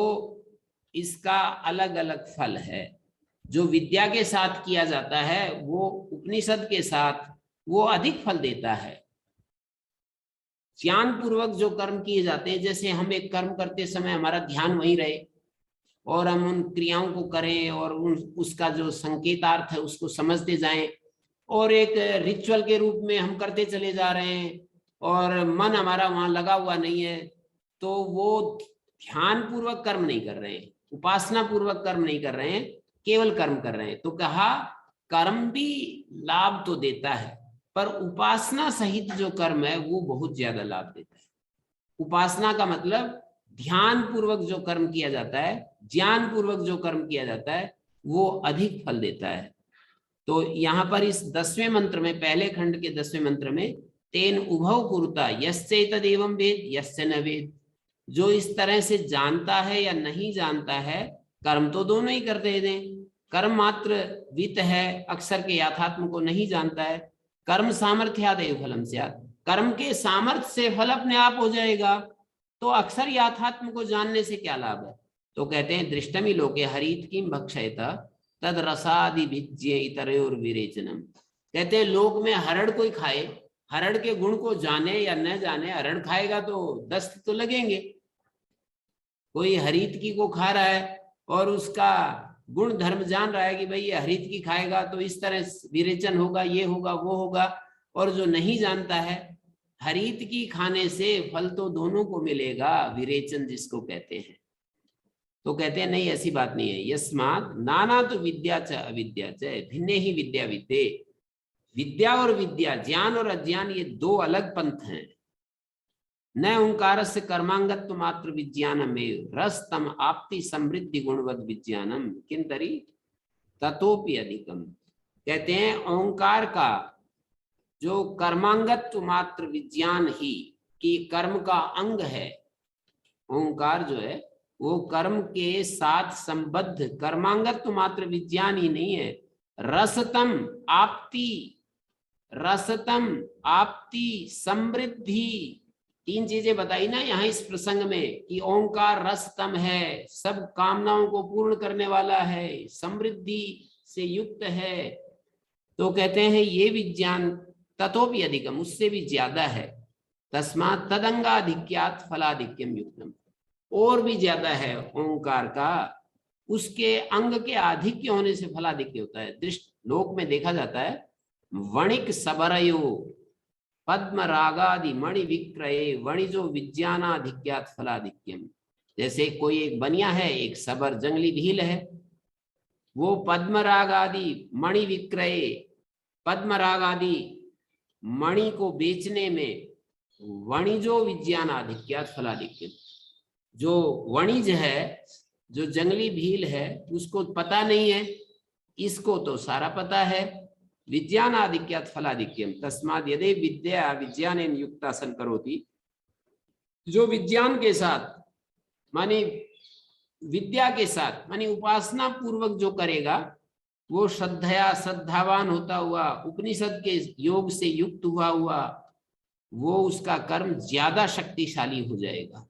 इसका अलग अलग फल है। जो विद्या के साथ किया जाता है वो उपनिषद के साथ वो अधिक फल देता है। ज्ञान पूर्वक जो कर्म किए जाते हैं, जैसे हम एक कर्म करते समय हमारा ध्यान वहीं रहे और हम उन क्रियाओं को करें और उसका जो संकेतार्थ है उसको समझते जाएं, और एक रिचुअल के रूप में हम करते चले जा रहे हैं और मन हमारा वहां लगा हुआ नहीं है, तो वो ध्यान पूर्वक कर्म नहीं कर रहे हैं, उपासना पूर्वक कर्म नहीं कर रहे हैं, केवल कर्म कर रहे हैं। तो कहा कर्म भी लाभ तो देता है, पर उपासना सहित जो कर्म है वो बहुत ज्यादा लाभ देता है। उपासना का मतलब ध्यान पूर्वक जो कर्म किया जाता है, ज्ञान पूर्वक जो कर्म किया जाता है वो अधिक फल देता है। तो यहाँ पर इस 10वें मंत्र में, पहले खंड के 10वें मंत्र में, तेन उभौ कुरुता यस्यैतदेवं वेद यस्य न वेद, जो इस तरह से जानता है या नहीं जानता है, कर्म तो दोनों ही करते हैं। कर्म मात्र वित है, अक्षर के याथात्म को नहीं जानता है। कर्म सामर्थ्यादेव फलम स्यात्, कर्म के सामर्थ्य से फल अपने आप हो जाएगा, तो अक्षर याथात्म को जानने से क्या लाभ है। तो कहते हैं दृष्टमि लोके हरित किम भक्षयत तद रसादि भिज्य इतरयोर विरेचनम। कहते हैं लोक में हरड़ कोई खाए, हरड़ के गुण को जाने या न जाने, हरड़ खाएगा तो दस्त तो लगेंगे। कोई हरित की को खा रहा है और उसका गुण धर्म जान रहा है कि भाई ये हरित की खाएगा तो इस तरह विरेचन होगा, ये होगा, वो होगा, और जो नहीं जानता है हरित की खाने से फल तो दोनों को मिलेगा, विरेचन जिसको कहते हैं। तो कहते हैं नहीं, ऐसी बात नहीं है। यस्मात् नाना तो विद्या च अविद्या च भिन्ने ही विद्या विद्ये, विद्या और विद्या, ज्ञान और अज्ञान, ये दो अलग पंथ हैं। न ओंकारस्य कर्मांगत्व मात्र विज्ञानमेव रसतम आपति समृद्धि गुणवद विज्ञानम किंतरी ततोपि अधिकम। कहते हैं ओंकार का जो कर्मांगत्व मात्र विज्ञान ही, कि कर्म का अंग है, ओंकार जो है वो कर्म के साथ संबद्ध कर्मांगत्व मात्र विज्ञान ही नहीं है, रसतम आपति, रसतम आपति समृद्धि, तीन चीजें बताई ना यहाँ इस प्रसंग में, कि ओंकार रसतम है, सब कामनाओं को पूर्ण करने वाला है, समृद्धि से युक्त है। तो कहते हैं ये विज्ञान ततोपि अधिकम, उससे भी ज्यादा है। तस्मात् तदंगाधिक्यात् फलाधिक्यम युक्तम, और भी ज्यादा है ओंकार का, उसके अंग के आधिक्य होने से फलाधिक्य होता है। दृष्ट लोक में देखा जाता है, वणिक सबरयो पद्म रागादि मणि विक्रय वणिजो विज्ञानाधिक्यात् फलाधिक्यम। जैसे कोई एक बनिया है, एक सबर जंगली भील है, वो पद्म राग आदि मणि विक्रय, पद्म राग आदि मणि को बेचने में वणिजो विज्ञानाधिक्यात् फलाधिक्यम, जो वणिज है, जो जंगली भील है, उसको पता नहीं है, इसको तो सारा पता है। विज्ञानाधिक्यात् फलाधिक्यम तस्माद् यदि विद्या विज्ञानेन युक्ता सन करोति, जो विज्ञान के साथ माने विद्या के साथ माने उपासना पूर्वक जो करेगा वो श्रद्धया श्रद्धावान होता हुआ, उपनिषद के योग से युक्त हुआ वो उसका कर्म ज्यादा शक्तिशाली हो जाएगा।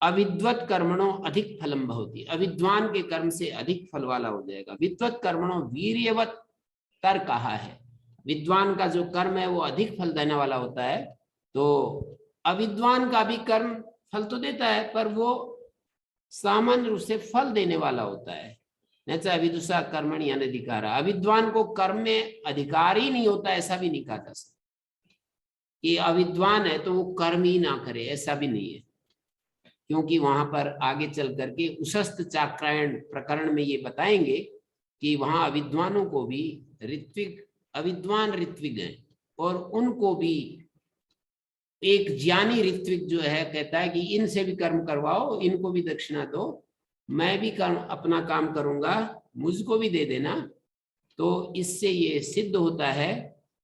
अविद्वत कर्मणों अधिक फलम भवति, अविद्वान के कर्म से अधिक फल वाला हो जाएगा। विद्वत कर्मणों वीर्यवत तर कहा है, विद्वान का जो कर्म है वो अधिक फल देने वाला होता है। तो अविद्वान का भी कर्म फल तो देता है, पर वो सामान्य रूप से फल देने वाला होता है। न च अविदुषा कर्मणि अनधिकार। अविद्वान को कर्म में अधिकार ही नहीं होता, ऐसा भी नहीं कहा जा सकता कि अविद्वान है तो वो कर्म ही ना करे, ऐसा भी नहीं है। क्योंकि वहां पर आगे चल करके उशस्त चाक्रायण प्रकरण में ये बताएंगे कि वहां अविद्वानों को भी ऋत्विक, अविद्वान ऋत्विक हैं और उनको भी एक ज्ञानी ऋत्विक जो है कहता है कि इनसे भी कर्म करवाओ, इनको भी दक्षिणा दो, मैं भी कर्म अपना काम करूंगा, मुझको भी दे देना। तो इससे ये सिद्ध होता है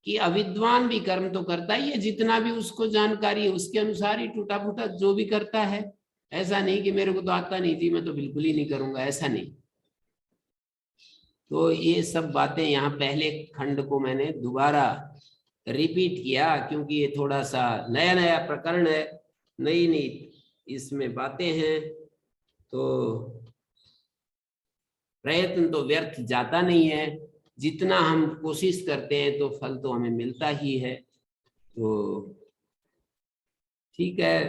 कि अविद्वान भी कर्म तो करता ही है, जितना भी उसको जानकारी है उसके अनुसार ही टूटा फूटा जो भी करता है। ऐसा नहीं कि मेरे को तो आता नहीं थी मैं तो बिल्कुल ही नहीं करूंगा, ऐसा नहीं। तो ये सब बातें यहाँ पहले खंड को मैंने दोबारा रिपीट किया क्योंकि ये थोड़ा सा नया नया प्रकरण है, नई नई इसमें बातें हैं, तो प्रयत्न तो व्यर्थ जाता नहीं है। जितना हम कोशिश करते हैं तो फल तो हमें मिलता ही है। तो ठीक है।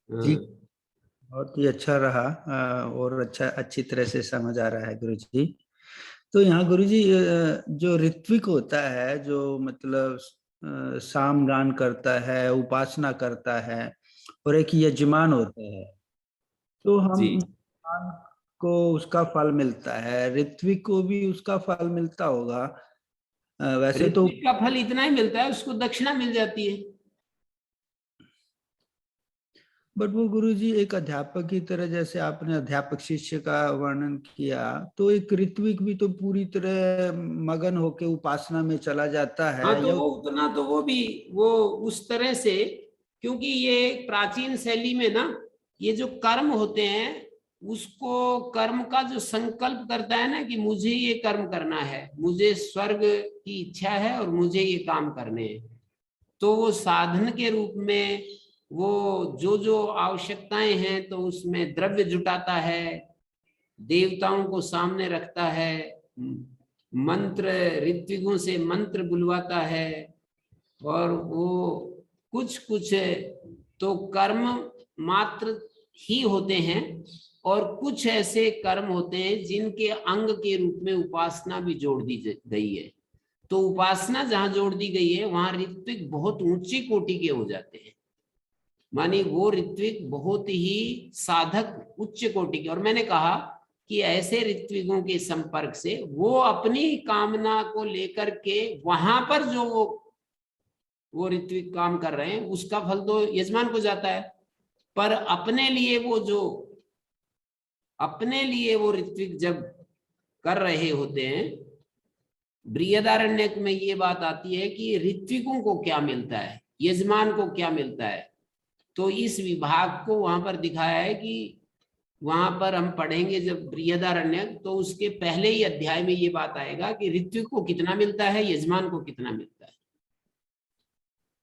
जी, बहुत ही अच्छा रहा, और अच्छी तरह से समझ आ रहा है गुरु जी। तो यहाँ गुरु जी, जो ऋत्विक होता है, जो मतलब सामगान करता है, उपासना करता है, और एक यजमान होता है, तो हम जी, यजमान को उसका फल मिलता है, ऋत्विक को भी उसका फल मिलता होगा वैसे तो। ऋत्विक का फल इतना ही मिलता है, उसको दक्षिणा मिल जाती है। बट वो गुरुजी एक अध्यापक की तरह, जैसे आपने अध्यापक शिष्य का वर्णन किया, तो एक ऋत्विक भी तो पूरी तरह मगन होके उपासना में चला जाता हाँ, है तो या। वो उतना तो वो भी वो उस तरह से, क्योंकि ये प्राचीन शैली में ना ये जो कर्म होते हैं उसको कर्म का जो संकल्प करता है ना कि मुझे ये कर्म करना है, मुझे स्वर्ग की इच्छा है और मुझे ये काम करने हैं, तो वो साधन के रूप में वो जो जो आवश्यकताएं हैं तो उसमें द्रव्य जुटाता है, देवताओं को सामने रखता है, मंत्र ऋत्विकों से मंत्र बुलवाता है, और वो कुछ कुछ तो कर्म मात्र ही होते हैं और कुछ ऐसे कर्म होते हैं जिनके अंग के रूप में उपासना भी जोड़ दी गई है। तो उपासना जहां जोड़ दी गई है वहां ऋत्विक बहुत ऊंची कोटि के हो जाते हैं, मानी वो ऋत्विक बहुत ही साधक उच्च कोटि के। और मैंने कहा कि ऐसे ऋत्विकों के संपर्क से वो अपनी कामना को लेकर के वहां पर जो वो ऋत्विक काम कर रहे हैं उसका फल तो यजमान को जाता है, पर अपने लिए वो ऋत्विक जब कर रहे होते हैं, बृहदारण्यक में ये बात आती है कि ऋत्विकों को क्या मिलता है, यजमान को क्या मिलता है। तो इस विभाग को वहां पर दिखाया है कि वहां पर हम पढ़ेंगे जब बृहदारण्यक, तो उसके पहले ही अध्याय में ये बात आएगा कि ऋत्विक को कितना मिलता है, यजमान को कितना मिलता है।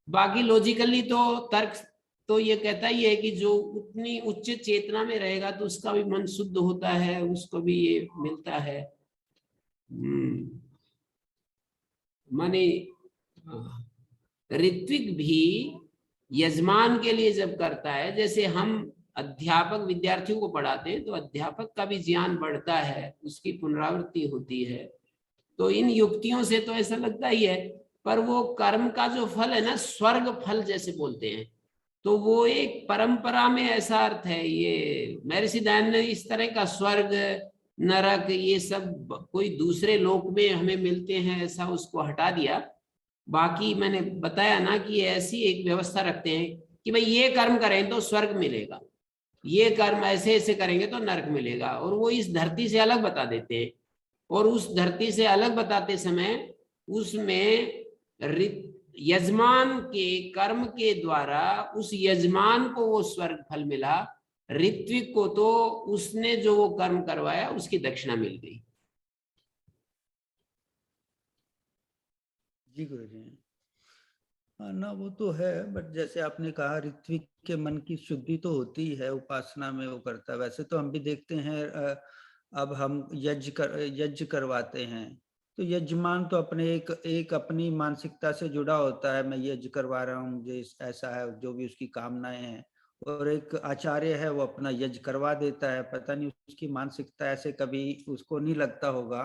बाकी लॉजिकली तो तर्क तो ये कहता ही है कि जो उतनी उच्च चेतना में रहेगा तो उसका भी मन शुद्ध होता है, उसको भी ये मिलता है। माने ऋत्विक भी यजमान के लिए जब करता है, जैसे हम अध्यापक विद्यार्थियों को पढ़ाते हैं तो अध्यापक का भी ज्ञान बढ़ता है, उसकी पुनरावृत्ति होती है। तो इन युक्तियों से तो ऐसा लगता ही है, पर वो कर्म का जो फल है ना, स्वर्ग फल जैसे बोलते हैं, तो वो एक परंपरा में ऐसा अर्थ है। ये महर्षि दयानंद ने इस तरह का स्वर्ग नरक ये सब कोई दूसरे लोक में हमें मिलते हैं ऐसा उसको हटा दिया। बाकी मैंने बताया ना कि ऐसी एक व्यवस्था रखते हैं कि भाई ये कर्म करें तो स्वर्ग मिलेगा, ये कर्म ऐसे ऐसे करेंगे तो नरक मिलेगा, और वो इस धरती से अलग बता देते हैं। और उस धरती से अलग बताते समय उसमें यजमान के कर्म के द्वारा उस यजमान को वो स्वर्ग फल मिला, ऋत्विक को तो उसने जो वो कर्म करवाया उसकी दक्षिणा मिल गई। जी गुरु जी, हाँ ना, वो तो है। बट जैसे आपने कहा, ऋत्विक के मन की शुद्धि तो होती है, उपासना में वो करता है। वैसे तो हम भी देखते हैं, अब हम यज्ञ करवाते हैं, तो यजमान तो अपने एक अपनी मानसिकता से जुड़ा होता है, मैं यज्ञ करवा रहा हूँ, मुझे ऐसा है, जो भी उसकी कामनाएं हैं और एक आचार्य है वो अपना यज्ञ करवा देता है। पता नहीं उसकी मानसिकता ऐसे कभी उसको नहीं लगता होगा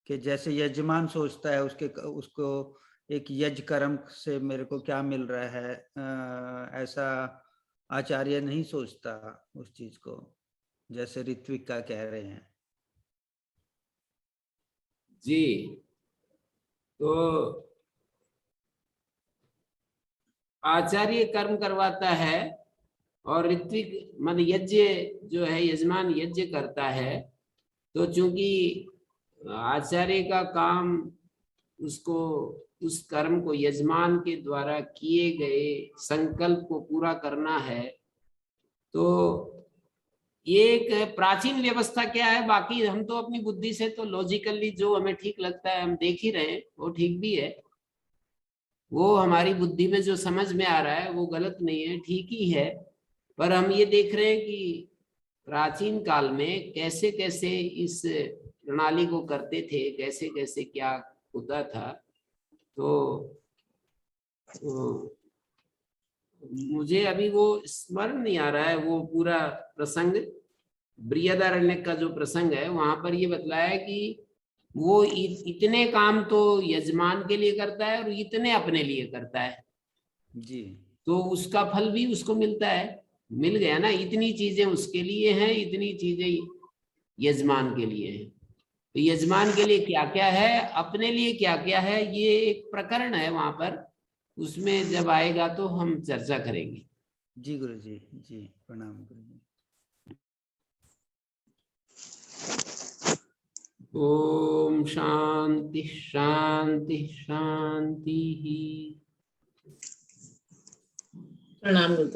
कि जैसे यजमान सोचता है उसको एक यज्ञ कर्म से मेरे को क्या मिल रहा है, ऐसा आचार्य नहीं सोचता उस चीज को, जैसे ऋत्विक का कह रहे हैं। जी, तो आचार्य कर्म करवाता है और ऋत्विक मन यज्ञ जो है यजमान यज्ञ करता है। तो चूंकि आचार्य का काम उसको उस कर्म को यजमान के द्वारा किए गए संकल्प को पूरा करना है, तो ये एक प्राचीन व्यवस्था क्या है। बाकी हम तो अपनी बुद्धि से तो लॉजिकली जो हमें ठीक लगता है हम देख ही रहे हैं, वो ठीक भी है। वो हमारी बुद्धि में जो समझ में आ रहा है वो गलत नहीं है, ठीक ही है। पर हम ये देख रहे हैं कि प्राचीन काल में कैसे कैसे इस प्रणाली को करते थे, कैसे कैसे क्या होता था। तो मुझे अभी वो स्मरण नहीं आ रहा है वो पूरा प्रसंग। बृहदारण्य का जो प्रसंग है वहां पर ये बतलाया है कि वो इतने काम तो यजमान के लिए करता है और इतने अपने लिए करता है, जी तो उसका फल भी उसको मिलता है। मिल गया ना, इतनी चीजें उसके लिए हैं, इतनी चीजें यजमान के लिए हैं। तो यजमान के लिए क्या क्या है, अपने लिए क्या क्या है, ये एक प्रकरण है वहां पर। उसमें जब आएगा तो हम चर्चा करेंगे। जी गुरु जी, जी प्रणाम गुरु जी। ओम शांति शांति शांति। प्रणाम गुरुदेव।